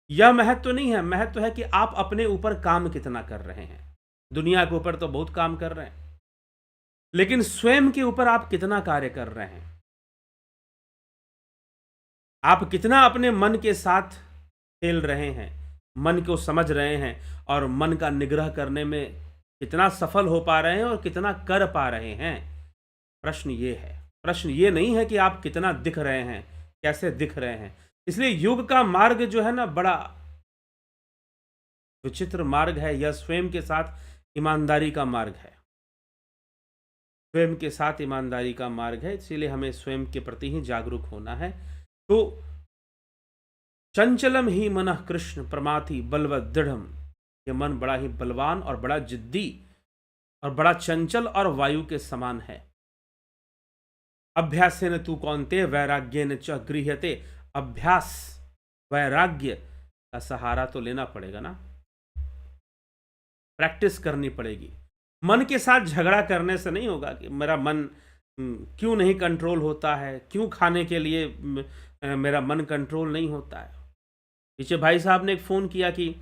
यह महत्व तो नहीं है। महत्व तो है कि आप अपने ऊपर काम कितना कर रहे हैं। दुनिया के ऊपर तो बहुत काम कर रहे हैं, लेकिन स्वयं के ऊपर आप कितना कार्य कर रहे हैं? आप कितना अपने मन के साथ खेल रहे हैं, मन को समझ रहे हैं, और मन का निग्रह करने में कितना सफल हो पा रहे हैं और कितना कर पा रहे हैं? प्रश्न ये है। प्रश्न ये नहीं है कि आप कितना दिख रहे हैं, कैसे दिख रहे हैं। इसलिए योग का मार्ग जो है ना, बड़ा विचित्र मार्ग है। यह स्वयं के साथ ईमानदारी का मार्ग है, स्वयं के साथ ईमानदारी का मार्ग है। इसीलिए हमें स्वयं के प्रति ही जागरूक होना है। तो चंचलम ही मनः कृष्ण प्रमाथि बलवत दृढ़म, यह मन बड़ा ही बलवान और बड़ा जिद्दी और बड़ा चंचल और वायु के समान है। अभ्यासेन तू कौन्ते वैराग्येन च गृह्यते, अभ्यास वैराग्य का सहारा तो लेना पड़ेगा ना, प्रैक्टिस करनी पड़ेगी। मन के साथ झगड़ा करने से नहीं होगा कि मेरा मन क्यों नहीं कंट्रोल होता है, क्यों खाने के लिए मेरा मन कंट्रोल नहीं होता है। पीछे भाई साहब ने एक फ़ोन किया कि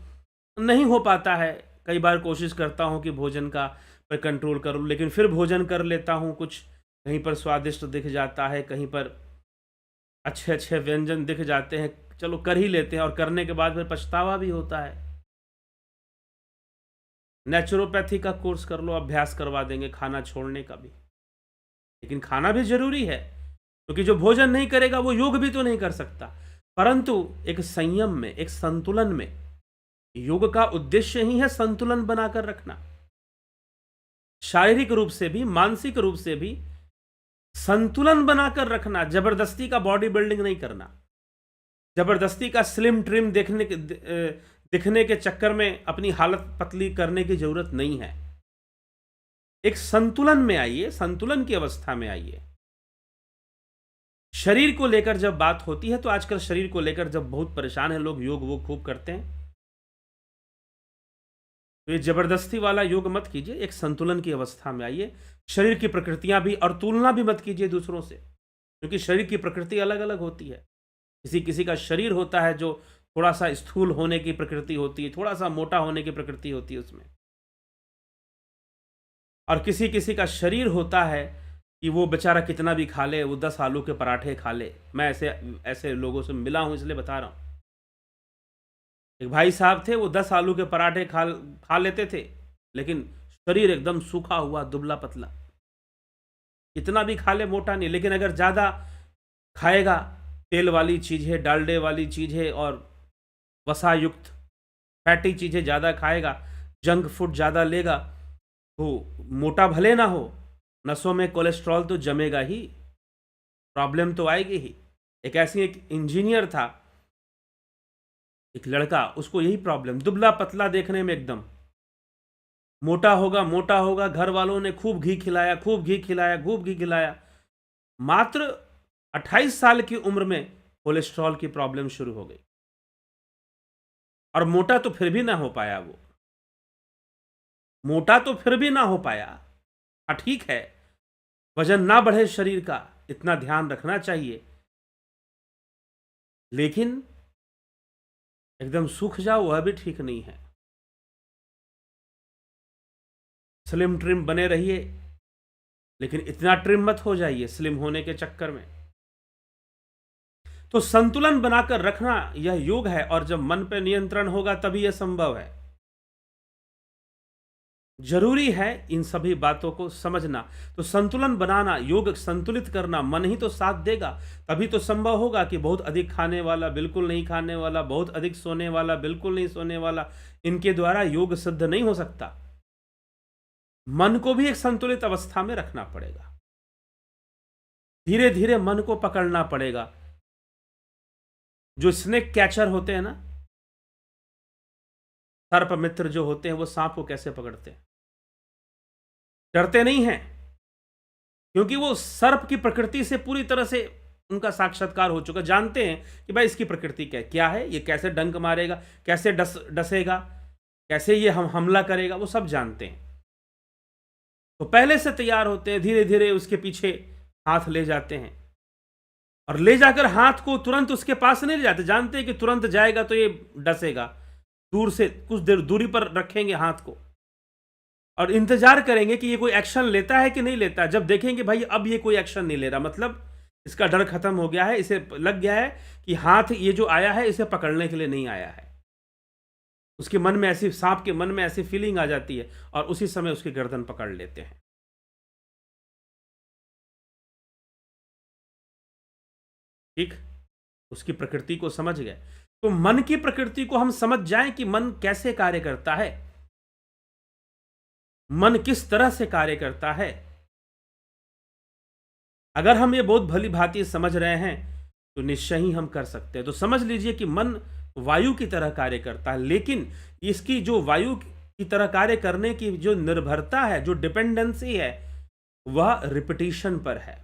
नहीं हो पाता है, कई बार कोशिश करता हूँ कि भोजन का पर कंट्रोल करूँ, लेकिन फिर भोजन कर लेता हूँ, कुछ कहीं पर स्वादिष्ट दिख जाता है, कहीं पर अच्छे अच्छे व्यंजन दिख जाते हैं, चलो कर ही लेते हैं, और करने के बाद फिर पछतावा भी होता है। नेचुरोपैथी का कोर्स कर लो, अभ्यास करवा देंगे खाना छोड़ने का भी। लेकिन खाना भी जरूरी है, क्योंकि जो भोजन नहीं करेगा वो योग भी तो नहीं कर सकता। परंतु एक संयम में, एक संतुलन में, योग का उद्देश्य ही है संतुलन बनाकर रखना। शारीरिक रूप से भी, मानसिक रूप से भी संतुलन बनाकर रखना। जबरदस्ती का बॉडी बिल्डिंग नहीं करना, जबरदस्ती का स्लिम ट्रिम दिखने के चक्कर में अपनी हालत पतली करने की जरूरत नहीं है। एक संतुलन में आइए, संतुलन की अवस्था में आइए। शरीर को लेकर जब बात होती है तो आजकल शरीर को लेकर जब बहुत परेशान है लोग, योग वो खूब करते हैं, तो ये जबरदस्ती वाला योग मत कीजिए, एक संतुलन की अवस्था में आइए। शरीर की प्रकृतियां भी, और तुलना भी मत कीजिए दूसरों से, क्योंकि शरीर की प्रकृति अलग अलग होती है। किसी किसी का शरीर होता है जो थोड़ा सा स्थूल होने की प्रकृति होती है, थोड़ा सा मोटा होने की प्रकृति होती है उसमें, और किसी किसी का शरीर होता है कि वो बेचारा कितना भी खा ले, वो 10 आलू के पराठे खा ले। मैं ऐसे ऐसे लोगों से मिला हूं, इसलिए बता रहा हूं। एक भाई साहब थे, वो 10 आलू के पराठे खा लेते थे, लेकिन शरीर एकदम सूखा हुआ, दुबला पतला। कितना भी खा ले, मोटा नहीं, लेकिन अगर ज़्यादा खाएगा, तेल वाली चीज़ें, डालडे वाली चीज़ें और वसा युक्त फैटी चीज़ें ज़्यादा खाएगा, जंक फूड ज़्यादा लेगा, तो मोटा भले ना हो, नसों में कोलेस्ट्रॉल तो जमेगा ही, प्रॉब्लम तो आएगी ही। एक इंजीनियर था, एक लड़का, उसको यही प्रॉब्लम, दुबला पतला देखने में एकदम, मोटा होगा मोटा होगा, घर वालों ने खूब घी खिलाया, खूब घी खिलाया, खूब घी खिलाया, मात्र 28 साल की उम्र में कोलेस्ट्रॉल की प्रॉब्लम शुरू हो गई, और मोटा तो फिर भी ना हो पाया। वो मोटा तो फिर भी ना हो पाया। हाँ ठीक है, वजन ना बढ़े शरीर का, इतना ध्यान रखना चाहिए, लेकिन एकदम सूख जाओ वह भी ठीक नहीं है। स्लिम ट्रिम बने रहिए, लेकिन इतना ट्रिम मत हो जाइए स्लिम होने के चक्कर में। तो संतुलन बनाकर रखना यह योग है, और जब मन पर नियंत्रण होगा तभी यह संभव है। जरूरी है इन सभी बातों को समझना। तो संतुलन बनाना, योग संतुलित करना, मन ही तो साथ देगा, तभी तो संभव होगा कि बहुत अधिक खाने वाला, बिल्कुल नहीं खाने वाला, बहुत अधिक सोने वाला, बिल्कुल नहीं सोने वाला, इनके द्वारा योग सिद्ध नहीं हो सकता। मन को भी एक संतुलित अवस्था में रखना पड़ेगा, धीरे धीरे मन को पकड़ना पड़ेगा। जो स्नेक कैचर होते हैं ना, सर्प मित्र जो होते हैं, वो सांप को कैसे पकड़ते हैं? डरते नहीं हैं, क्योंकि वो सर्प की प्रकृति से पूरी तरह से उनका साक्षात्कार हो चुका, जानते हैं कि भाई इसकी प्रकृति क्या है, ये कैसे डंक मारेगा, कैसे डसेगा, कैसे ये हमला करेगा, वो सब जानते हैं। तो पहले से तैयार होते हैं, धीरे धीरे उसके पीछे हाथ ले जाते हैं, और ले जाकर हाथ को तुरंत उसके पास नहीं ले जाते, जानते हैं कि तुरंत जाएगा तो ये डसेगा। दूर से कुछ देर दूरी पर रखेंगे हाथ को, और इंतजार करेंगे कि ये कोई एक्शन लेता है कि नहीं लेता। जब देखेंगे भाई अब ये कोई एक्शन नहीं ले रहा, मतलब इसका डर खत्म हो गया है, इसे लग गया है कि हाथ ये जो आया है इसे पकड़ने के लिए नहीं आया है, उसके मन में ऐसी, सांप के मन में ऐसी फीलिंग आ जाती है, और उसी समय उसकी गर्दन पकड़ लेते हैं। ठीक, उसकी प्रकृति को समझ गए। तो मन की प्रकृति को हम समझ जाएं कि मन कैसे कार्य करता है, मन किस तरह से कार्य करता है। अगर हम ये बहुत भली भांति समझ रहे हैं तो निश्चय ही हम कर सकते हैं। तो समझ लीजिए कि मन वायु की तरह कार्य करता है, लेकिन इसकी जो वायु की तरह कार्य करने की जो निर्भरता है, जो डिपेंडेंसी है, वह रिपीटिशन पर है।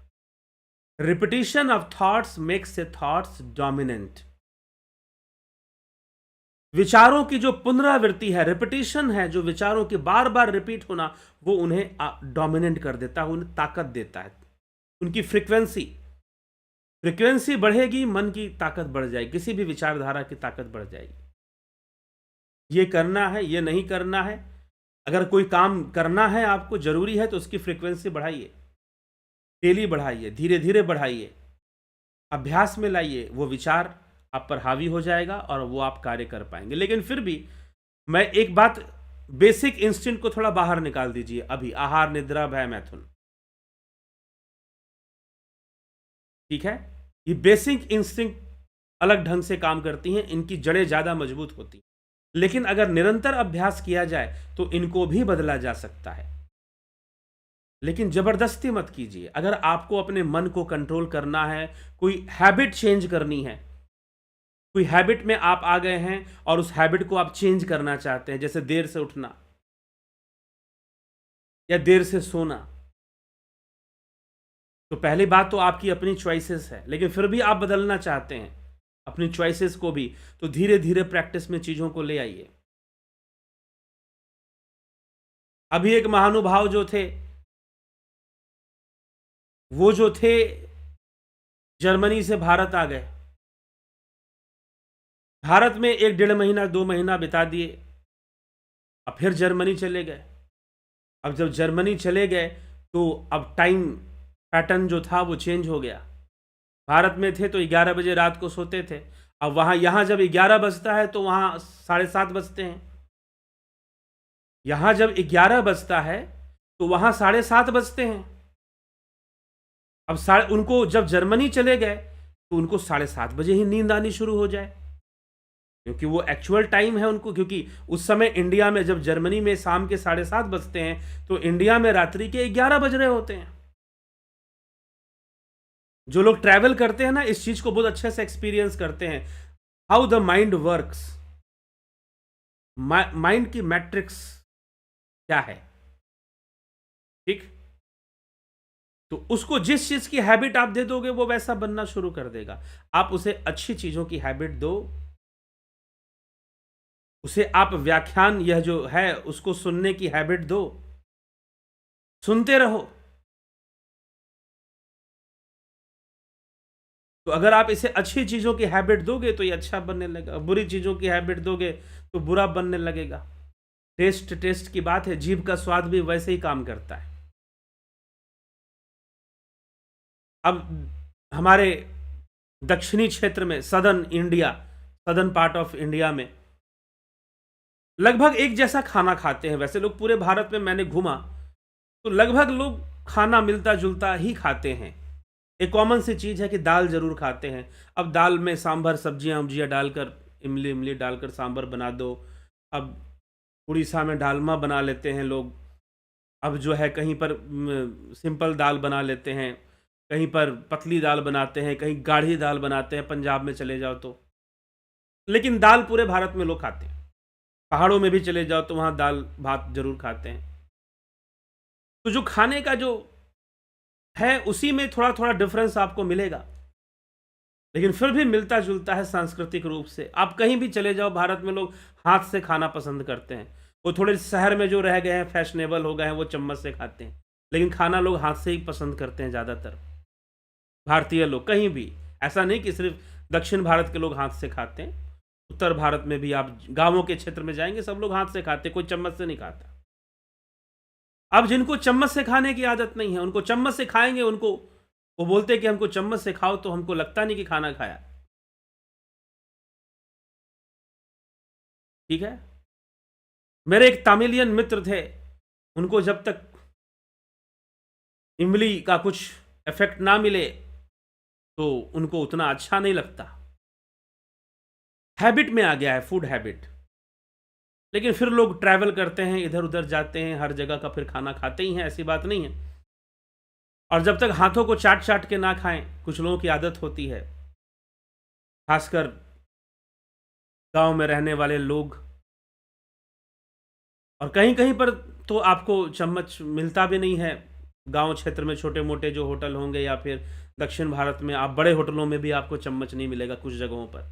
Repetition of thoughts makes a thoughts dominant. विचारों की जो पुनरावृत्ति है, रिपीटिशन है, जो विचारों की बार बार रिपीट होना, वो उन्हें डोमिनेट कर देता है, उन्हें ताकत देता है। उनकी फ्रीक्वेंसी फ्रीक्वेंसी बढ़ेगी, मन की ताकत बढ़ जाएगी, किसी भी विचारधारा की ताकत बढ़ जाएगी। ये करना है, ये नहीं करना है, अगर कोई काम करना है आपको, जरूरी है, तो उसकी फ्रीक्वेंसी बढ़ाइए, डेली बढ़ाइए, धीरे धीरे बढ़ाइए, अभ्यास में लाइए, वो विचार आप पर हावी हो जाएगा और वो आप कार्य कर पाएंगे। लेकिन फिर भी मैं एक बात, बेसिक इंस्टिंक्ट को थोड़ा बाहर निकाल दीजिए अभी, आहार, निद्रा, भय, मैथुन, ठीक है? ये बेसिक इंस्टिंक्ट अलग ढंग से काम करती हैं, इनकी जड़ें ज्यादा मजबूत होती हैं। लेकिन अगर निरंतर अभ्यास किया जाए तो इनको भी बदला जा सकता है। लेकिन जबरदस्ती मत कीजिए। अगर आपको अपने मन को कंट्रोल करना है, कोई हैबिट चेंज करनी है, कोई हैबिट में आप आ गए हैं और उस हैबिट को आप चेंज करना चाहते हैं, जैसे देर से उठना या देर से सोना, तो पहली बात तो आपकी अपनी चॉइसेस है, लेकिन फिर भी आप बदलना चाहते हैं अपनी चॉइसेस को भी, तो धीरे धीरे प्रैक्टिस में चीजों को ले आइए। अभी एक महानुभाव जो थे, वो जो थे जर्मनी से भारत आ गए, भारत में 1 डेढ़ महीना 2 महीना बिता दिए, अब फिर जर्मनी चले गए। अब जब जर्मनी चले गए तो अब टाइम पैटर्न जो था वो चेंज हो गया। भारत में थे तो 11 बजे रात को सोते थे, अब वहां यहां जब 11 बजता है तो वहां 7:30 बजते हैं। यहां जब 11 बजता है तो वहां 7:30 बजते हैं। अब उनको जब जर्मनी चले गए तो उनको 7:30 बजे ही नींद आनी शुरू हो जाए, क्योंकि वो एक्चुअल टाइम है उनको, क्योंकि उस समय इंडिया में जब जर्मनी में शाम के 7:30 बजते हैं तो इंडिया में रात्रि के 11 बज रहे होते हैं। जो लोग ट्रैवल करते हैं ना, इस चीज को बहुत अच्छे से एक्सपीरियंस करते हैं, how the mind works, mind की मैट्रिक्स क्या है, ठीक? तो उसको जिस चीज की हैबिट आप दे दोगे वो वैसा बनना शुरू कर देगा। आप उसे अच्छी चीजों की हैबिट दो, उसे आप व्याख्यान यह जो है उसको सुनने की हैबिट दो, सुनते रहो। तो अगर आप इसे अच्छी चीजों की हैबिट दोगे तो ये अच्छा बनने लगेगा, बुरी चीजों की हैबिट दोगे तो बुरा बनने लगेगा। टेस्ट टेस्ट की बात है, जीभ का स्वाद भी वैसे ही काम करता है। अब हमारे दक्षिणी क्षेत्र में, सदर्न पार्ट ऑफ इंडिया में लगभग एक जैसा खाना खाते हैं। वैसे लोग पूरे भारत में मैंने घूमा तो लगभग लोग खाना मिलता जुलता ही खाते हैं। एक कॉमन सी चीज है कि दाल जरूर खाते हैं। अब दाल में सांभर, सब्जियां उब्जियां डालकर, इमली इमली डालकर सांभर बना दो। अब उड़ीसा में डालमा बना लेते हैं लोग। अब जो है कहीं पर सिंपल दाल बना लेते हैं, कहीं पर पतली दाल बनाते हैं, कहीं गाढ़ी दाल बनाते हैं, पंजाब में चले जाओ तो। लेकिन दाल पूरे भारत में लोग खाते हैं। पहाड़ों में भी चले जाओ तो वहाँ दाल भात जरूर खाते हैं। तो जो खाने का जो है उसी में थोड़ा थोड़ा डिफरेंस आपको मिलेगा, लेकिन फिर भी मिलता जुलता है सांस्कृतिक रूप से। आप कहीं भी चले जाओ, भारत में लोग हाथ से खाना पसंद करते हैं। वो थोड़े शहर में जो रह गए हैं, फैशनेबल हो गए हैं, वो चम्मच से खाते हैं, लेकिन खाना लोग हाथ से ही पसंद करते हैं ज़्यादातर भारतीय लोग। कहीं भी ऐसा नहीं कि सिर्फ दक्षिण भारत के लोग हाथ से खाते हैं, उत्तर भारत में भी आप गांवों के क्षेत्र में जाएंगे, सब लोग हाथ से खाते, कोई चम्मच से नहीं खाता। अब जिनको चम्मच से खाने की आदत नहीं है, उनको चम्मच से खाएंगे, उनको वो बोलते हैं कि हमको चम्मच से खाओ, तो हमको लगता नहीं कि खाना खाया। ठीक है? मेरे एक तमिलियन मित्र थे, उनको जब तक इमली का कुछ इफेक्ट ना मिले तो उनको उतना अच्छा नहीं लगता। हैबिट में आ गया है, फूड हैबिट। लेकिन फिर लोग ट्रैवल करते हैं, इधर उधर जाते हैं, हर जगह का फिर खाना खाते ही हैं, ऐसी बात नहीं है। और जब तक हाथों को चाट चाट के ना खाएं, कुछ लोगों की आदत होती है, खासकर गांव में रहने वाले लोग। और कहीं कहीं पर तो आपको चम्मच मिलता भी नहीं है। गांव क्षेत्र में छोटे मोटे जो होटल होंगे, या फिर दक्षिण भारत में आप बड़े होटलों में भी आपको चम्मच नहीं मिलेगा कुछ जगहों पर।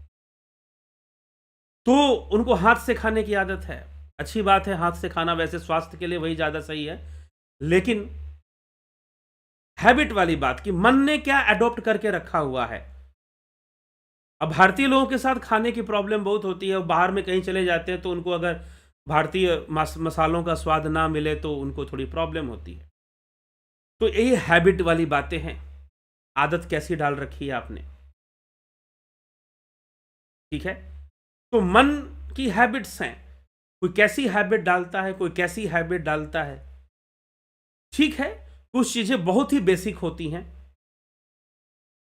तो उनको हाथ से खाने की आदत है। अच्छी बात है, हाथ से खाना वैसे स्वास्थ्य के लिए वही ज़्यादा सही है, लेकिन हैबिट वाली बात कि मन ने क्या अडॉप्ट करके रखा हुआ है। अब भारतीय लोगों के साथ खाने की प्रॉब्लम बहुत होती है, बाहर में कहीं चले जाते हैं तो उनको अगर भारतीय मसालों का स्वाद ना मिले तो उनको थोड़ी प्रॉब्लम होती है। तो यही हैबिट वाली बातें हैं। आदत कैसी डाल रखी है आपने, ठीक है? तो मन की हैबिट्स हैं, कोई कैसी हैबिट डालता है, कोई कैसी हैबिट डालता है। ठीक है, कुछ चीजें बहुत ही बेसिक होती हैं,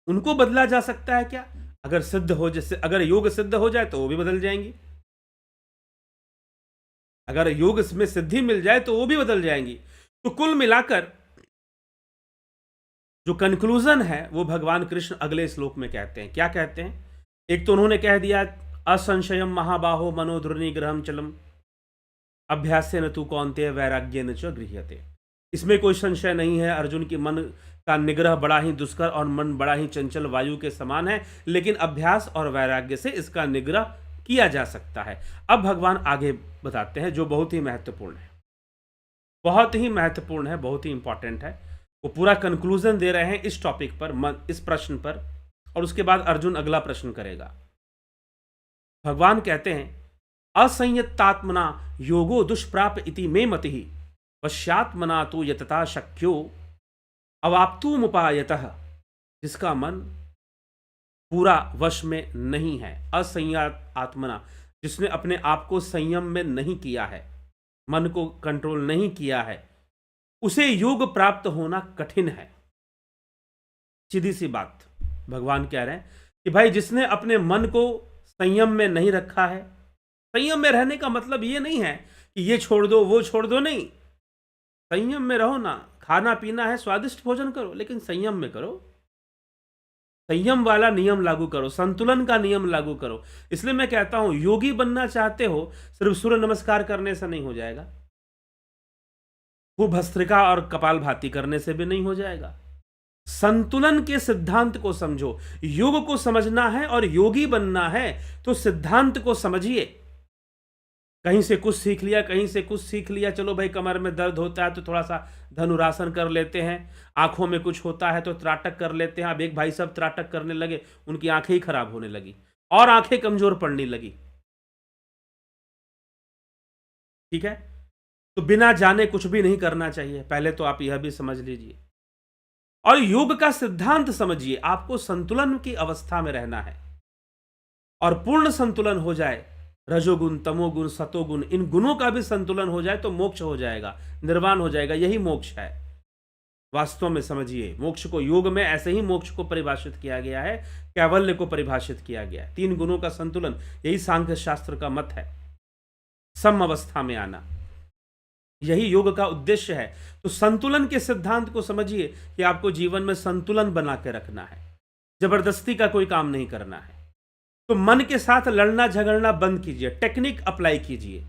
उनको बदला जा सकता है क्या? अगर सिद्ध हो, जैसे अगर योग सिद्ध हो जाए तो वो भी बदल जाएंगी। अगर योग में सिद्धि मिल जाए तो वो भी बदल जाएंगी। तो कुल मिलाकर जो कंक्लूजन है वो भगवान कृष्ण अगले श्लोक में कहते हैं। क्या कहते हैं? एक तो उन्होंने कह दिया, असंशयम महाबाहो मनोधुर्नि ग्रहम चलम अभ्यासेन तु कौन्तेय वैराग्येन च गृह्यते। इसमें कोई संशय नहीं है, अर्जुन की मन का निग्रह बड़ा ही दुष्कर और मन बड़ा ही चंचल वायु के समान है, लेकिन अभ्यास और वैराग्य से इसका निग्रह किया जा सकता है। अब भगवान आगे बताते हैं जो बहुत ही महत्वपूर्ण है, बहुत ही महत्वपूर्ण है, बहुत ही इंपॉर्टेंट है। वो पूरा कंक्लूजन दे रहे हैं इस टॉपिक पर, इस प्रश्न पर, और उसके बाद अर्जुन अगला प्रश्न करेगा। भगवान कहते हैं, असंयत्तात्मना योगो दुष्प्राप इति मे मतिः वश्यात्मना तो यतता शक्यो अवाप्तुमुपायतः। जिसका मन पूरा वश में नहीं है, असंयत आत्मना, जिसने अपने आप को संयम में नहीं किया है, मन को कंट्रोल नहीं किया है, उसे योग प्राप्त होना कठिन है। सीधी सी बात भगवान कह रहे हैं कि भाई जिसने अपने मन को संयम में नहीं रखा है, संयम में रहने का मतलब ये नहीं है कि ये छोड़ दो वो छोड़ दो, नहीं, संयम में रहो ना, खाना पीना है, स्वादिष्ट भोजन करो, लेकिन संयम में करो, संयम वाला नियम लागू करो, संतुलन का नियम लागू करो। इसलिए मैं कहता हूं, योगी बनना चाहते हो, सिर्फ सूर्य नमस्कार करने से नहीं हो जाएगा, वो भस्त्रिका और कपालभाति करने से भी नहीं हो जाएगा। संतुलन के सिद्धांत को समझो, योग को समझना है और योगी बनना है तो सिद्धांत को समझिए। कहीं से कुछ सीख लिया, कहीं से कुछ सीख लिया, चलो भाई कमर में दर्द होता है तो थोड़ा सा धनुरासन कर लेते हैं, आंखों में कुछ होता है तो त्राटक कर लेते हैं। अब एक भाई सब त्राटक करने लगे, उनकी आंखें ही खराब होने लगी और आंखें कमजोर पड़ने लगी। ठीक है, तो बिना जाने कुछ भी नहीं करना चाहिए, पहले तो आप यह भी समझ लीजिए। और योग का सिद्धांत समझिए, आपको संतुलन की अवस्था में रहना है, और पूर्ण संतुलन हो जाए, रजोगुण तमोगुण सतोगुण, इन गुणों का भी संतुलन हो जाए तो मोक्ष हो जाएगा, निर्वाण हो जाएगा। यही मोक्ष है वास्तव में, समझिए। मोक्ष को योग में ऐसे ही मोक्ष को परिभाषित किया गया है, कैवल्य को परिभाषित किया गया है, 3 गुणों का संतुलन, यही सांख्य शास्त्र का मत है, सम अवस्था में आना, यही योग का उद्देश्य है। तो संतुलन के सिद्धांत को समझिए कि आपको जीवन में संतुलन बना के रखना है, जबरदस्ती का कोई काम नहीं करना है। तो मन के साथ लड़ना झगड़ना बंद कीजिए, टेक्निक अप्लाई कीजिए,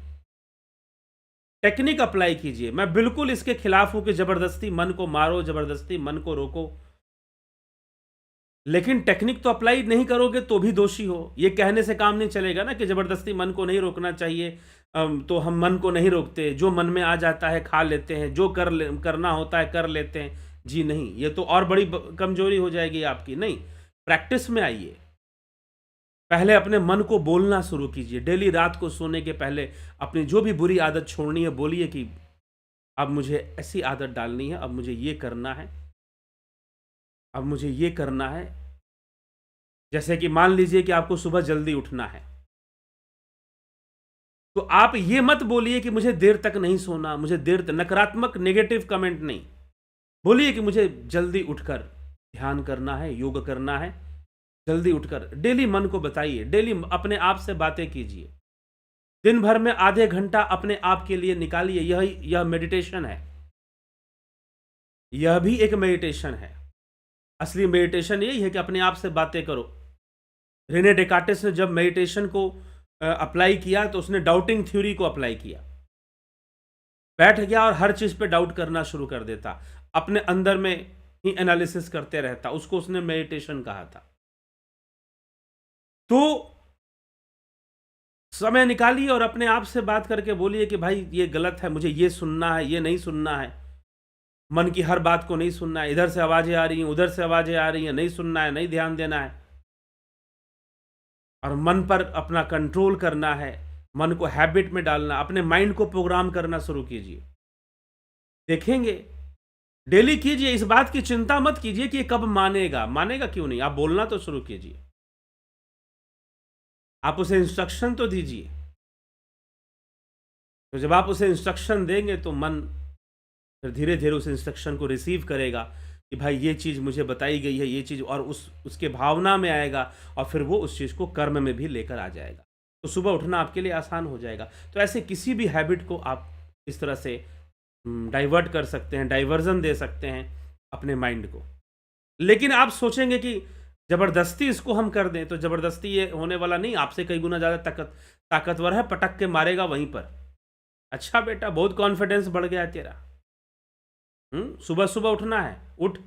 टेक्निक अप्लाई कीजिए। मैं बिल्कुल इसके खिलाफ हूं कि जबरदस्ती मन को मारो, जबरदस्ती मन को रोको, लेकिन टेक्निक तो अप्लाई नहीं करोगे तो भी दोषी हो। ये कहने से काम नहीं चलेगा ना कि जबरदस्ती मन को नहीं रोकना चाहिए, तो हम मन को नहीं रोकते, जो मन में आ जाता है खा लेते हैं, जो करना होता है कर लेते हैं। जी नहीं, ये तो और बड़ी कमजोरी हो जाएगी आपकी। नहीं, प्रैक्टिस में आइए। पहले अपने मन को बोलना शुरू कीजिए, डेली रात को सोने के पहले अपनी जो भी बुरी आदत छोड़नी है, बोलिए कि अब मुझे ऐसी आदत डालनी है, अब मुझे ये करना है, अब मुझे ये करना है। जैसे कि मान लीजिए कि आपको सुबह जल्दी उठना है, तो आप ये मत बोलिए कि मुझे देर तक नहीं सोना, मुझे देर तक, नकारात्मक नेगेटिव कमेंट नहीं बोलिए कि मुझे जल्दी उठकर ध्यान करना है, योग करना है, जल्दी उठकर। डेली मन को बताइए, डेली अपने आप से बातें कीजिए, दिन भर में आधे घंटा अपने आप के लिए निकालिए। यह मेडिटेशन है, यह भी एक मेडिटेशन है। असली मेडिटेशन यही है कि अपने आप से बातें करो। रेने डेकार्टेस ने जब मेडिटेशन को अप्लाई किया तो उसने डाउटिंग थ्योरी को अप्लाई किया, बैठ गया और हर चीज पे डाउट करना शुरू कर देता, अपने अंदर में ही एनालिसिस करते रहता, उसको उसने मेडिटेशन कहा था। तो समय निकालिए और अपने आप से बात करके बोलिए कि भाई ये गलत है, मुझे ये सुनना है, ये नहीं सुनना है। मन की हर बात को नहीं सुनना है, इधर से आवाज़ें आ रही हैं, उधर से आवाज़ें आ रही हैं, नहीं सुनना है, नहीं ध्यान देना है। और मन पर अपना कंट्रोल करना है, मन को हैबिट में डालना, अपने माइंड को प्रोग्राम करना शुरू कीजिए। देखेंगे, डेली कीजिए, इस बात की चिंता मत कीजिए कि ये कब मानेगा। मानेगा क्यों नहीं, आप बोलना तो शुरू कीजिए, आप उसे इंस्ट्रक्शन तो दीजिए। तो जब आप उसे इंस्ट्रक्शन देंगे तो मन फिर धीरे धीरे उस इंस्ट्रक्शन को रिसीव करेगा कि भाई ये चीज़ मुझे बताई गई है, ये चीज़, और उसके भावना में आएगा और फिर वो उस चीज़ को कर्म में भी लेकर आ जाएगा। तो सुबह उठना आपके लिए आसान हो जाएगा। तो ऐसे किसी भी हैबिट को आप इस तरह से डाइवर्ट कर सकते हैं, डाइवर्जन दे सकते हैं अपने माइंड को। लेकिन आप सोचेंगे कि ज़बरदस्ती इसको हम कर दें, तो ज़बरदस्ती ये होने वाला नहीं, आपसे कई गुना ज़्यादा ताकतवर है, पटक के मारेगा वहीं पर। अच्छा बेटा, बहुत कॉन्फिडेंस बढ़ गया है तेरा, सुबह सुबह उठना है, उठ।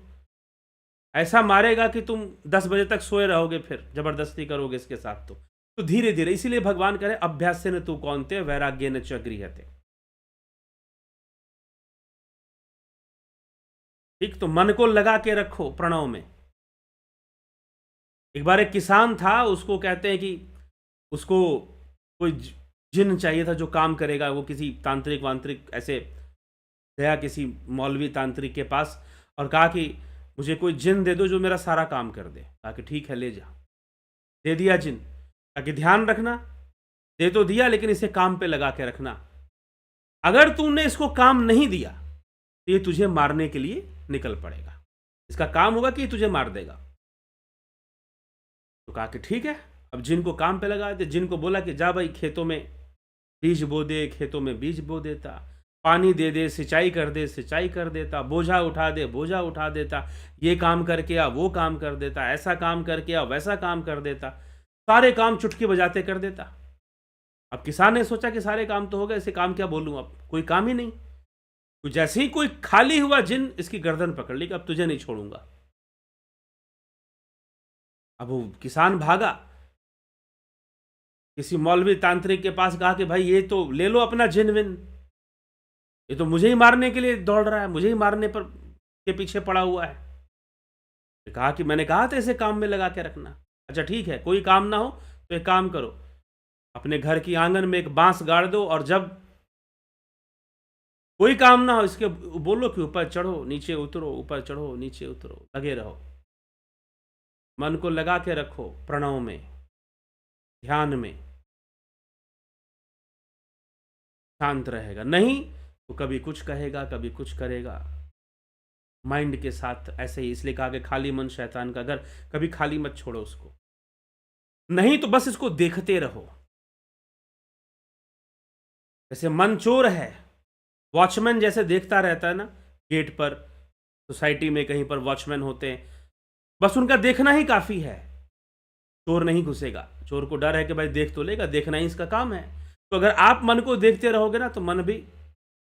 ऐसा मारेगा कि तुम 10 बजे तक सोए रहोगे, फिर जबरदस्ती करोगे इसके साथ। तो धीरे धीरे, इसीलिए भगवान कह रहे अभ्यासेन तु कौन्तेय वैराग्येन च गृह्यते। ठीक, तो मन को लगा के रखो प्रणव में। एक बार एक किसान था, उसको कहते हैं कि उसको कोई जिन चाहिए था जो काम करेगा। वो किसी तांत्रिक वांत्रिक ऐसे गया किसी मौलवी तांत्रिक के पास और कहा कि मुझे कोई जिन दे दो जो मेरा सारा काम कर दे। कहा कि ठीक है, ले जा। दे दिया जिन। कहा कि ध्यान रखना, दे तो दिया लेकिन इसे काम पे लगा के रखना। अगर तुमने इसको काम नहीं दिया तो ये तुझे मारने के लिए निकल पड़ेगा। इसका काम होगा कि ये तुझे मार देगा। तो कहा कि ठीक है। अब जिन को काम पे लगा दे। जिन को बोला कि जा भाई खेतों में बीज बो दे, खेतों में बीज बो देता, पानी दे दे, सिंचाई कर दे, सिंचाई कर देता, बोझा उठा दे, बोझा उठा देता, ये काम करके आ, वो काम कर देता, ऐसा काम करके आ, वैसा काम कर देता, सारे काम चुटकी बजाते कर देता। अब किसान ने सोचा कि सारे काम तो हो गए, इसे काम क्या बोलूं, अब कोई काम ही नहीं। तो जैसे ही कोई खाली हुआ, जिन इसकी गर्दन पकड़ ली कि अब तुझे नहीं छोड़ूंगा। अब वो किसान भागा, किसी मौलवी तांत्रिक के पास, कहा कि भाई ये तो ले लो अपना जिन विन, ये तो मुझे ही मारने के लिए दौड़ रहा है, मुझे ही मारने पर के पीछे पड़ा हुआ है। कहा कि मैंने कहा था इसे काम में लगा के रखना। अच्छा ठीक है, कोई काम ना हो तो एक काम करो, अपने घर की आंगन में एक बांस गाड़ दो और जब कोई काम ना हो इसके बोलो कि ऊपर चढ़ो नीचे उतरो, ऊपर चढ़ो नीचे उतरो, लगे रहो। मन को लगा के रखो प्रणव में, ध्यान में, शांत रहेगा। नहीं तो कभी कुछ कहेगा, कभी कुछ करेगा। माइंड के साथ ऐसे ही, इसलिए कहा कि खाली मन शैतान का घर, कभी खाली मत छोड़ो उसको। नहीं तो बस इसको देखते रहो। जैसे मन चोर है, वॉचमैन जैसे देखता रहता है ना गेट पर, सोसाइटी में कहीं पर वॉचमैन होते हैं, बस उनका देखना ही काफी है, चोर नहीं घुसेगा। चोर को डर है कि भाई देख तो लेगा, देखना ही इसका काम है। तो अगर आप मन को देखते रहोगे ना तो मन भी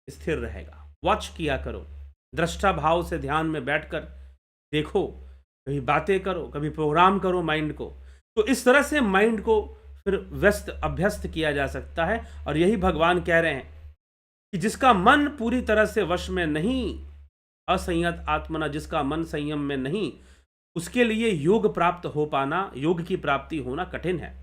स्थिर रहेगा। वॉच किया करो, दृष्टा भाव से ध्यान में बैठकर देखो, कभी बातें करो, कभी प्रोग्राम करो माइंड को। तो इस तरह से माइंड को फिर व्यस्त अभ्यस्त किया जा सकता है। और यही भगवान कह रहे हैं कि जिसका मन पूरी तरह से वश में नहीं, असंयत आत्मना, जिसका मन संयम में नहीं, उसके लिए योग प्राप्त हो पाना, योग की प्राप्ति होना कठिन है।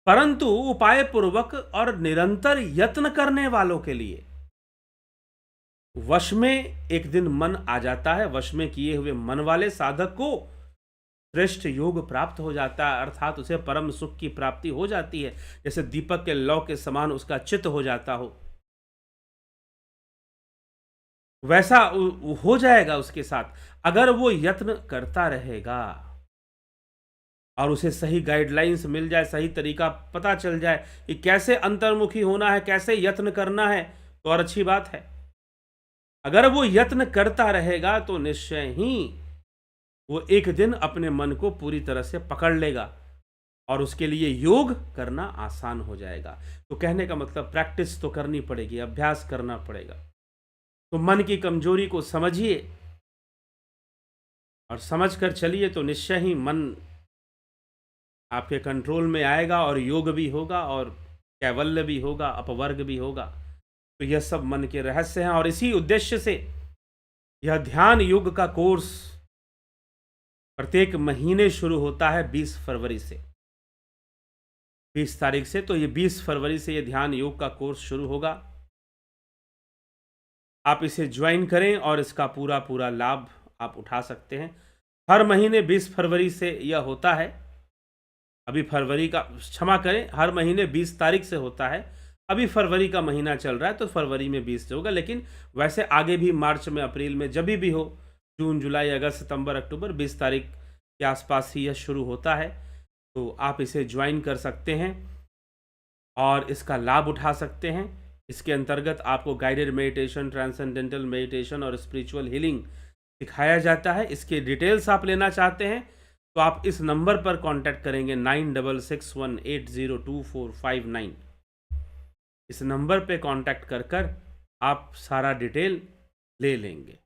परंतु उपाय पूर्वक और निरंतर यत्न करने वालों के लिए वश में एक दिन मन आ जाता है। वश में किए हुए मन वाले साधक को श्रेष्ठ योग प्राप्त हो जाता है, अर्थात उसे परम सुख की प्राप्ति हो जाती है। जैसे दीपक के लौ के समान उसका चित्त हो जाता हो, वैसा हो जाएगा उसके साथ, अगर वो यत्न करता रहेगा और उसे सही गाइडलाइंस मिल जाए, सही तरीका पता चल जाए कि कैसे अंतर्मुखी होना है, कैसे यत्न करना है, तो और अच्छी बात है। अगर वो यत्न करता रहेगा तो निश्चय ही वो एक दिन अपने मन को पूरी तरह से पकड़ लेगा और उसके लिए योग करना आसान हो जाएगा। तो कहने का मतलब प्रैक्टिस तो करनी पड़ेगी, अभ्यास करना पड़ेगा। तो मन की कमजोरी को समझिए और समझ कर चलिए तो निश्चय ही मन आपके कंट्रोल में आएगा और योग भी होगा और कैवल्य भी होगा, अपवर्ग भी होगा। तो यह सब मन के रहस्य हैं और इसी उद्देश्य से यह ध्यान योग का कोर्स प्रत्येक महीने शुरू होता है 20 फरवरी से, 20 तारीख से। तो ये 20 फरवरी से ये ध्यान योग का कोर्स शुरू होगा। आप इसे ज्वाइन करें और इसका पूरा पूरा लाभ आप उठा सकते हैं। हर महीने 20 फरवरी से यह होता है। अभी फरवरी का, क्षमा करें, हर महीने 20 तारीख से होता है। अभी फरवरी का महीना चल रहा है तो फरवरी में 20 से होगा, लेकिन वैसे आगे भी मार्च में, अप्रैल में, जब भी हो, जून, जुलाई, अगस्त, सितंबर, अक्टूबर, 20 तारीख के आसपास ही यह शुरू होता है। तो आप इसे ज्वाइन कर सकते हैं और इसका लाभ उठा सकते हैं। इसके अंतर्गत आपको गाइडेड मेडिटेशन, ट्रांसेंडेंटल मेडिटेशन और स्पिरिचुअल हीलिंग सिखाया जाता है। इसके डिटेल्स आप लेना चाहते हैं तो आप इस नंबर पर कांटेक्ट करेंगे 9661802459। इस नंबर पे कांटेक्ट कर आप सारा डिटेल ले लेंगे।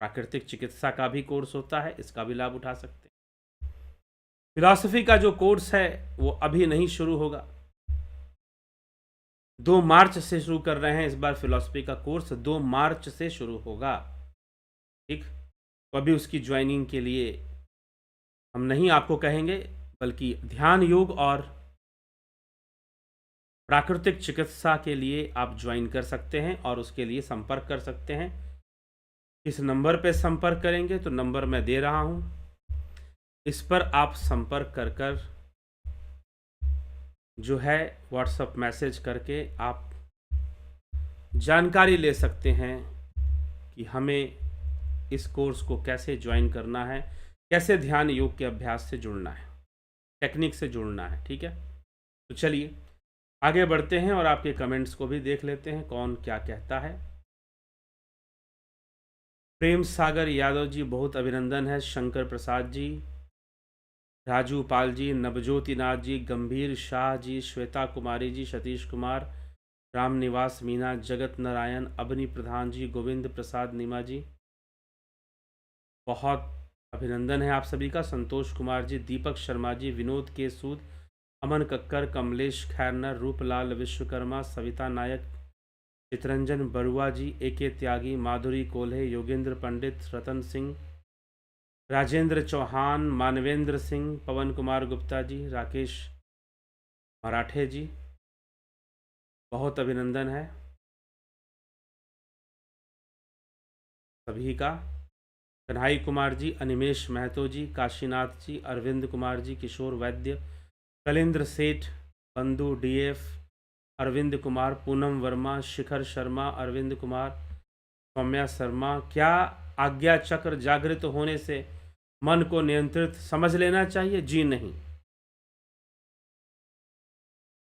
प्राकृतिक चिकित्सा का भी कोर्स होता है, इसका भी लाभ उठा सकते हैं। फिलॉसफी का जो कोर्स है वो अभी नहीं शुरू होगा, 2 मार्च से शुरू कर रहे हैं। इस बार फिलॉसफी का कोर्स 2 मार्च से शुरू होगा, ठीक। तो अभी उसकी ज्वाइनिंग के लिए हम नहीं आपको कहेंगे, बल्कि ध्यान योग और प्राकृतिक चिकित्सा के लिए आप ज्वाइन कर सकते हैं और उसके लिए संपर्क कर सकते हैं। इस नंबर पे संपर्क करेंगे तो नंबर मैं दे रहा हूं, इस पर आप संपर्क कर जो है व्हाट्सएप मैसेज करके आप जानकारी ले सकते हैं कि हमें इस कोर्स को कैसे ज्वाइन करना है, कैसे ध्यान योग के अभ्यास से जुड़ना है, टेक्निक से जुड़ना है, ठीक है। तो चलिए आगे बढ़ते हैं और आपके कमेंट्स को भी देख लेते हैं कौन क्या कहता है। प्रेम सागर यादव जी, बहुत अभिनंदन है। शंकर प्रसाद जी, राजू पाल जी, नवज्योति नाथ जी, गंभीर शाह जी, श्वेता कुमारी जी, सतीश कुमार, राम निवास मीना, जगत नारायण, अबनी प्रधान जी, गोविंद प्रसाद नीमा जी, बहुत अभिनंदन है आप सभी का। संतोष कुमार जी, दीपक शर्मा जी, विनोद के सूद, अमन कक्कर, कमलेश खैरनर, रूपलाल विश्वकर्मा, सविता नायक, चितरंजन बरुआ जी, AK त्यागी, माधुरी कोल्हे, योगेंद्र पंडित, रतन सिंह, राजेंद्र चौहान, मानवेंद्र सिंह, पवन कुमार गुप्ता जी, राकेश मराठे जी, बहुत अभिनंदन है सभी का। कन्हई कुमार जी, अनिमेश महतो जी, काशीनाथ जी, अरविंद कुमार जी, किशोर वैद्य, कलेंद्र सेठ, बंधु DF, अरविंद कुमार, पूनम वर्मा, शिखर शर्मा, अरविंद कुमार, सौम्या शर्मा। क्या आज्ञा चक्र जागृत होने से मन को नियंत्रित समझ लेना चाहिए? जी नहीं,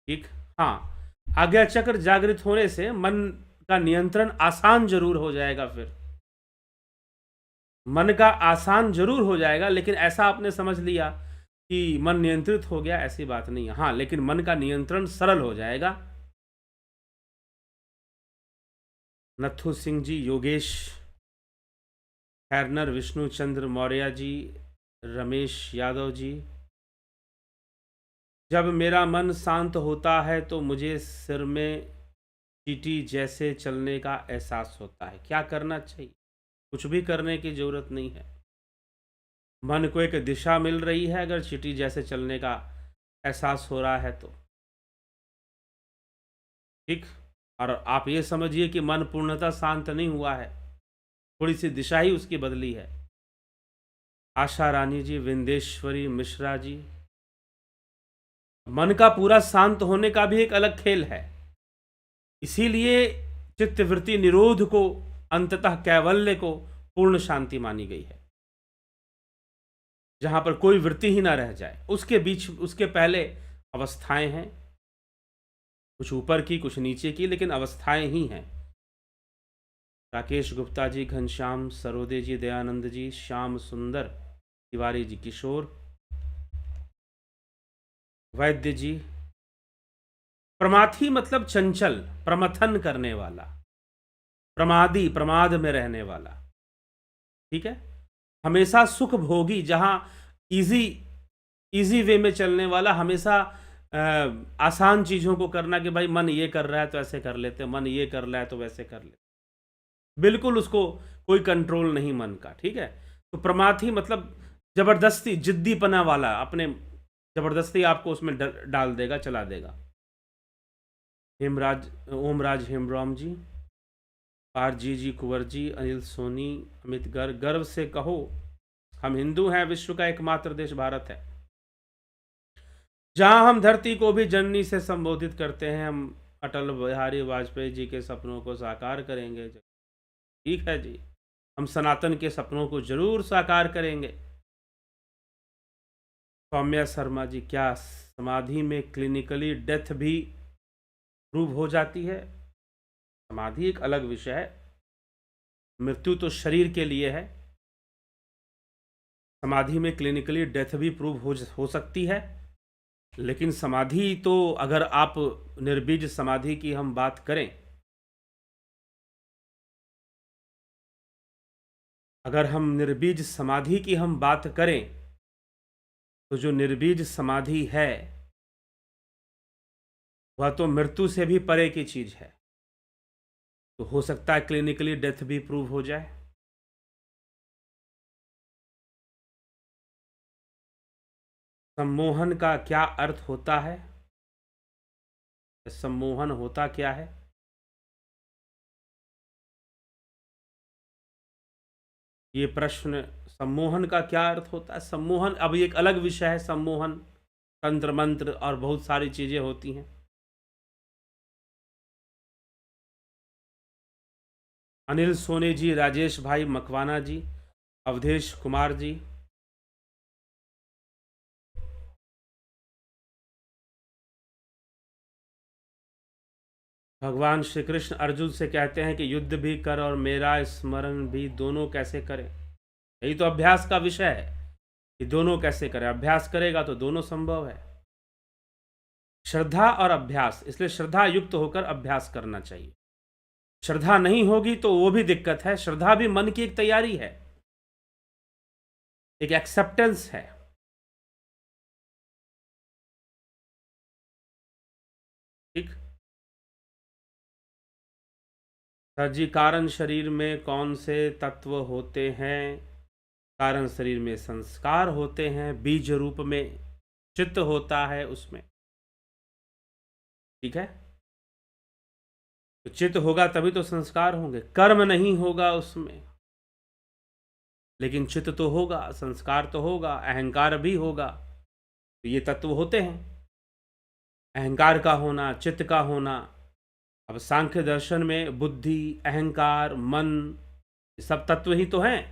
ठीक। हाँ, आज्ञा चक्र जागृत होने से मन का नियंत्रण आसान जरूर हो जाएगा, फिर मन का आसान जरूर हो जाएगा, लेकिन ऐसा आपने समझ लिया कि मन नियंत्रित हो गया, ऐसी बात नहीं है। हाँ, लेकिन मन का नियंत्रण सरल हो जाएगा। नथु सिंह जी, योगेश खैरनर, विष्णु चंद्र मौर्य जी, रमेश यादव जी, जब मेरा मन शांत होता है तो मुझे सिर में चींटी जैसे चलने का एहसास होता है। क्या करना चाहिए? कुछ भी करने की जरूरत नहीं है। मन को एक दिशा मिल रही है, अगर चींटी जैसे चलने का एहसास हो रहा है तो, ठीक। और आप ये समझिए कि मन पूर्णतः शांत नहीं हुआ है, थोड़ी सी दिशा ही उसकी बदली है। आशा रानी जी, विंदेश्वरी मिश्रा जी, मन का पूरा शांत होने का भी एक अलग खेल है, इसीलिए चित्तवृत्ति निरोध को, अंततः कैवल्य को पूर्ण शांति मानी गई है, जहां पर कोई वृत्ति ही ना रह जाए। उसके बीच, उसके पहले अवस्थाएं हैं, कुछ ऊपर की कुछ नीचे की, लेकिन अवस्थाएं ही हैं। राकेश गुप्ता जी, घनश्याम सरोदे जी, दयानंद जी, श्याम सुंदर तिवारी जी, किशोर वैद्य जी। प्रमाथी मतलब चंचल, प्रमथन करने वाला, प्रमादी, प्रमाद में रहने वाला, ठीक है। हमेशा सुख भोगी, जहां इजी इजी वे में चलने वाला, हमेशा आसान चीज़ों को करना कि भाई मन ये कर रहा है तो ऐसे कर लेते, मन ये कर रहा है तो वैसे कर लेते, बिल्कुल उसको कोई कंट्रोल नहीं मन का, ठीक है। तो प्रमाथी मतलब जबरदस्ती, जिद्दीपना वाला, अपने जबरदस्ती आपको उसमें डाल देगा, चला देगा। हेमराज, ओमराज हेमराम जी, आर जी कुंवर जी, अनिल सोनी, अमित गर्ग, गर्व से कहो हम हिंदू हैं, विश्व का एकमात्र देश भारत है जहां हम धरती को भी जननी से संबोधित करते हैं। हम अटल बिहारी वाजपेयी जी के सपनों को साकार करेंगे। ठीक है जी, हम सनातन के सपनों को जरूर साकार करेंगे। सौम्या शर्मा जी, क्या समाधि में क्लिनिकली डेथ भी प्रूव हो जाती है? समाधि एक अलग विषय है, मृत्यु तो शरीर के लिए है। समाधि में क्लिनिकली डेथ भी प्रूव हो सकती है, लेकिन समाधि तो, अगर आप निर्बीज समाधि की हम बात करें, अगर हम निर्बीज समाधि की हम बात करें, तो जो निर्बीज समाधि है वह तो मृत्यु से भी परे की चीज है। तो हो सकता है क्लिनिकली डेथ भी प्रूव हो जाए। सम्मोहन का क्या अर्थ होता है? सम्मोहन होता क्या है? ये प्रश्न, सम्मोहन का क्या अर्थ होता है? सम्मोहन अब एक अलग विषय है। सम्मोहन, तंत्र मंत्र और बहुत सारी चीजें होती हैं। अनिल सोनी जी, राजेश भाई मकवाना जी, अवधेश कुमार जी, भगवान श्री कृष्ण अर्जुन से कहते हैं कि युद्ध भी कर और मेरा स्मरण भी, दोनों कैसे करें? यही तो अभ्यास का विषय है कि दोनों कैसे करें। अभ्यास करेगा तो दोनों संभव है। श्रद्धा और अभ्यास, इसलिए श्रद्धा युक्त होकर अभ्यास करना चाहिए। श्रद्धा नहीं होगी तो वो भी दिक्कत है। श्रद्धा भी मन की एक तैयारी है, एक एक्सेप्टेंस है। ठीक। सर जी, कारण शरीर में कौन से तत्व होते हैं? कारण शरीर में संस्कार होते हैं, बीज रूप में चित्त होता है उसमें। ठीक है, तो चित्त होगा तभी तो संस्कार होंगे। कर्म नहीं होगा उसमें, लेकिन चित्त तो होगा, संस्कार तो होगा, अहंकार भी होगा। तो ये तत्व होते हैं, अहंकार का होना, चित्त का होना। अब सांख्य दर्शन में बुद्धि, अहंकार, मन, ये सब तत्व ही तो हैं।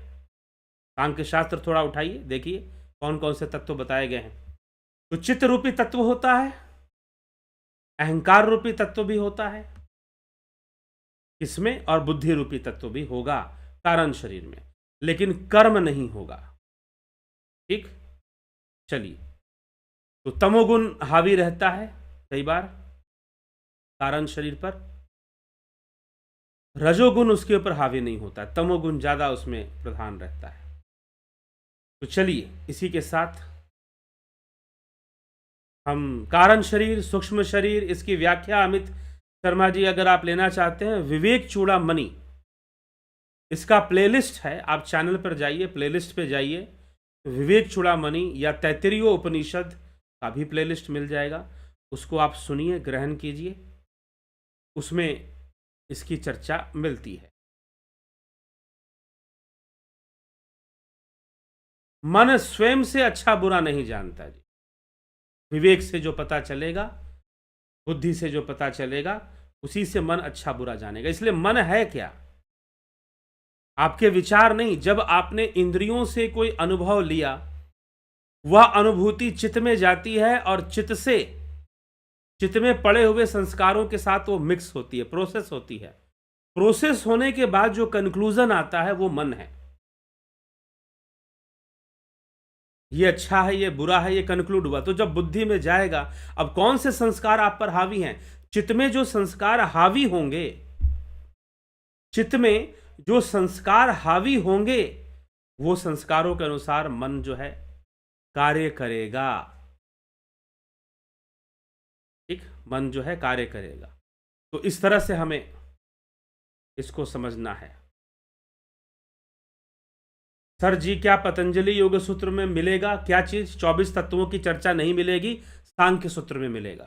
सांख्य शास्त्र थोड़ा उठाइए, देखिए कौन कौन से तत्व बताए गए हैं। तो चित्त रूपी तत्व होता है, अहंकार रूपी तत्व भी होता है इसमें, और बुद्धि रूपी तत्व भी होगा कारण शरीर में, लेकिन कर्म नहीं होगा। ठीक, चलिए। तो तमोगुण हावी रहता है कई बार कारण शरीर पर, रजोगुण उसके ऊपर हावी नहीं होता, तमोगुण ज्यादा उसमें प्रधान रहता है। तो चलिए, इसी के साथ हम कारण शरीर, सूक्ष्म शरीर, इसकी व्याख्या अमित शर्मा जी अगर आप लेना चाहते हैं, विवेक चूड़ामणि, इसका प्लेलिस्ट है, आप चैनल पर जाइए, प्लेलिस्ट पे जाइए, विवेक चूड़ामणि या तैत्तिरीय उपनिषद का भी प्लेलिस्ट मिल जाएगा, उसको आप सुनिए, ग्रहण कीजिए, उसमें इसकी चर्चा मिलती है। मन स्वयं से अच्छा बुरा नहीं जानता जी। विवेक से जो पता चलेगा, बुद्धि से जो पता चलेगा, उसी से मन अच्छा बुरा जानेगा। इसलिए मन है क्या? आपके विचार नहीं। जब आपने इंद्रियों से कोई अनुभव लिया, वह अनुभूति चित्त में जाती है और चित्त में पड़े हुए संस्कारों के साथ वो मिक्स होती है, प्रोसेस होती है। प्रोसेस होने के बाद जो कंक्लूजन आता है वो मन है। ये अच्छा है, ये बुरा है, ये कंक्लूड हुआ। तो जब बुद्धि में जाएगा, अब कौन से संस्कार आप पर हावी हैं? चित्त में जो संस्कार हावी होंगे, चित्त में जो संस्कार हावी होंगे, वो संस्कारों के अनुसार मन जो है कार्य करेगा। ठीक, मन जो है कार्य करेगा। तो इस तरह से हमें इसको समझना है। सर जी, क्या पतंजलि योग सूत्र में मिलेगा क्या चीज? 24 तत्वों की चर्चा नहीं मिलेगी, सांख्य सूत्र में मिलेगा।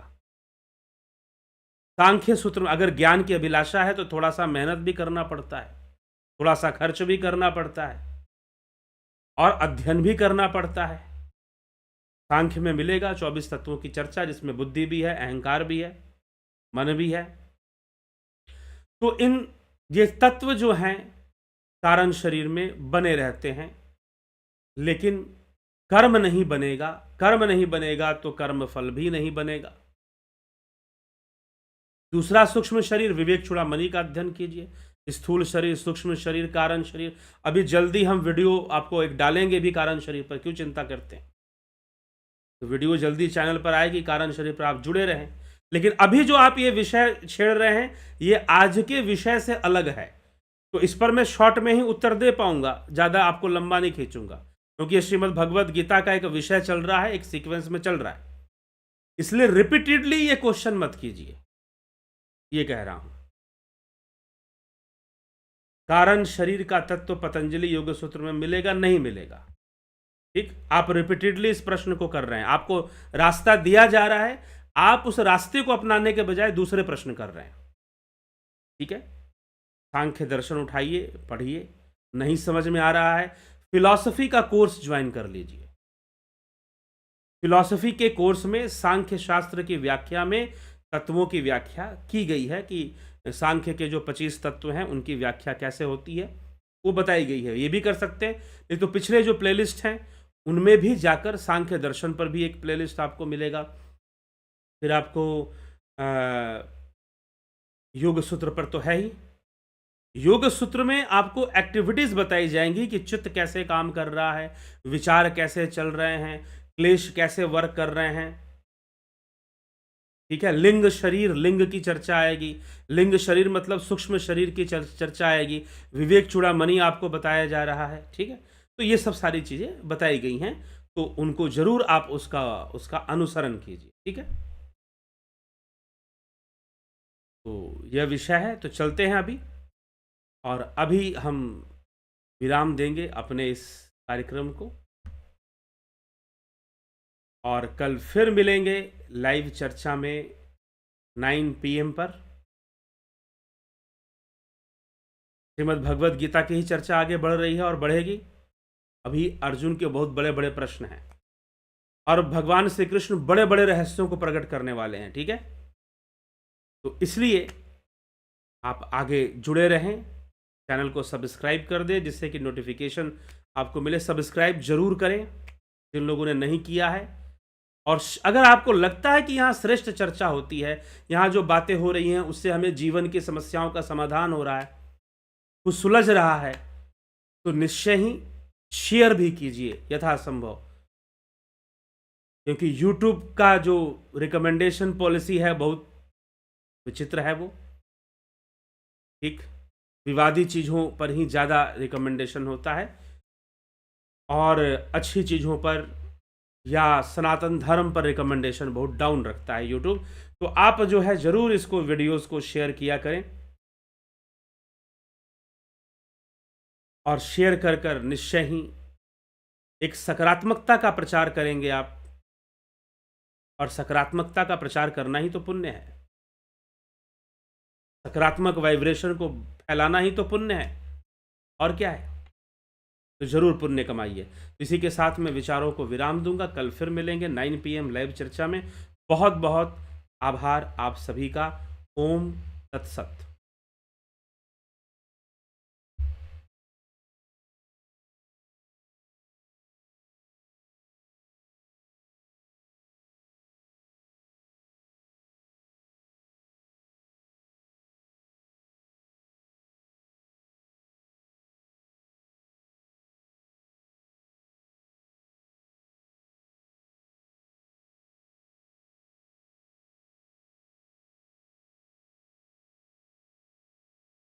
सांख्य सूत्र में अगर ज्ञान की अभिलाषा है तो थोड़ा सा मेहनत भी करना पड़ता है, थोड़ा सा खर्च भी करना पड़ता है और अध्ययन भी करना पड़ता है। सांख्य में मिलेगा 24 तत्वों की चर्चा, जिसमें बुद्धि भी है, अहंकार भी है, मन भी है। तो ये तत्व जो हैं कारण शरीर में बने रहते हैं, लेकिन कर्म नहीं बनेगा। कर्म नहीं बनेगा तो कर्म फल भी नहीं बनेगा। दूसरा सूक्ष्म शरीर, विवेक चूड़ामणि का अध्ययन कीजिए। स्थूल शरीर, सूक्ष्म शरीर, कारण शरीर। अभी जल्दी हम वीडियो आपको एक डालेंगे भी कारण शरीर पर, क्यों चिंता करते हैं? तो वीडियो जल्दी चैनल पर आएगी, कारण शरीर पर आप जुड़े रहें। लेकिन अभी जो आप ये विषय छेड़ रहे हैं, ये आज के विषय से अलग है, तो इस पर मैं शॉर्ट में ही उत्तर दे पाऊंगा, ज्यादा आपको लंबा नहीं खींचूंगा, क्योंकि ये श्रीमद् भगवद गीता का एक विषय चल रहा है, एक सीक्वेंस में चल रहा है। इसलिए रिपीटेडली ये क्वेश्चन मत कीजिए, ये कह रहा हूं। कारण शरीर का तत्व पतंजलि योग सूत्र में मिलेगा? नहीं मिलेगा। ठीक, आप रिपीटेडली इस प्रश्न को कर रहे हैं, आपको रास्ता दिया जा रहा है, आप उस रास्ते को अपनाने के बजाय दूसरे प्रश्न कर रहे हैं। ठीक है, सांख्य दर्शन उठाइए, पढ़िए। नहीं समझ में आ रहा है, फिलॉसफी का कोर्स ज्वाइन कर लीजिए। फिलॉसफी के कोर्स में सांख्य शास्त्र की व्याख्या में तत्वों की व्याख्या की गई है कि सांख्य के जो 25 तत्व हैं उनकी व्याख्या कैसे होती है, वो बताई गई है। ये भी कर सकते हैं, नहीं तो पिछले जो प्लेलिस्ट हैं उनमें भी जाकर सांख्य दर्शन पर भी एक प्लेलिस्ट आपको मिलेगा। फिर आपको योग सूत्र पर तो है ही, योग सूत्र में आपको एक्टिविटीज बताई जाएंगी कि चित्त कैसे काम कर रहा है, विचार कैसे चल रहे हैं, क्लेश कैसे वर्क कर रहे हैं। ठीक है, लिंग शरीर, लिंग की चर्चा आएगी। लिंग शरीर मतलब सूक्ष्म शरीर की चर्चा आएगी। विवेक चूड़ामणि आपको बताया जा रहा है। ठीक है, तो ये सब सारी चीजें बताई गई हैं, तो उनको जरूर आप उसका अनुसरण कीजिए। ठीक है, तो यह विषय है। तो चलते हैं अभी, और अभी हम विराम देंगे अपने इस कार्यक्रम को, और कल फिर मिलेंगे लाइव चर्चा में 9 PM पर। श्रीमद् भगवद गीता की ही चर्चा आगे बढ़ रही है और बढ़ेगी। अभी अर्जुन के बहुत बड़े बड़े प्रश्न हैं, और भगवान श्री कृष्ण बड़े बड़े रहस्यों को प्रकट करने वाले हैं। ठीक है, तो इसलिए आप आगे जुड़े रहें, चैनल को सब्सक्राइब कर दें जिससे कि नोटिफिकेशन आपको मिले। सब्सक्राइब जरूर करें जिन लोगों ने नहीं किया है। और अगर आपको लगता है कि यहाँ श्रेष्ठ चर्चा होती है, यहाँ जो बातें हो रही हैं उससे हमें जीवन की समस्याओं का समाधान हो रहा है, कुछ सुलझ रहा है, तो निश्चय ही शेयर भी कीजिए यथासंभव, क्योंकि YouTube का जो रिकमेंडेशन पॉलिसी है बहुत विचित्र है वो। ठीक, विवादी चीज़ों पर ही ज़्यादा रिकमेंडेशन होता है, और अच्छी चीज़ों पर या सनातन धर्म पर रिकमेंडेशन बहुत डाउन रखता है YouTube। तो आप जो है ज़रूर इसको, वीडियोस को शेयर किया करें, और शेयर कर कर निश्चय ही एक सकारात्मकता का प्रचार करेंगे आप, और सकारात्मकता का प्रचार करना ही तो पुण्य है। सकारात्मक वाइब्रेशन को फैलाना ही तो पुण्य है, और क्या है। तो जरूर पुण्य कमाइए। इसी के साथ मैं विचारों को विराम दूंगा। कल फिर मिलेंगे 9 PM लाइव चर्चा में। बहुत बहुत आभार आप सभी का। ओम तत्सत।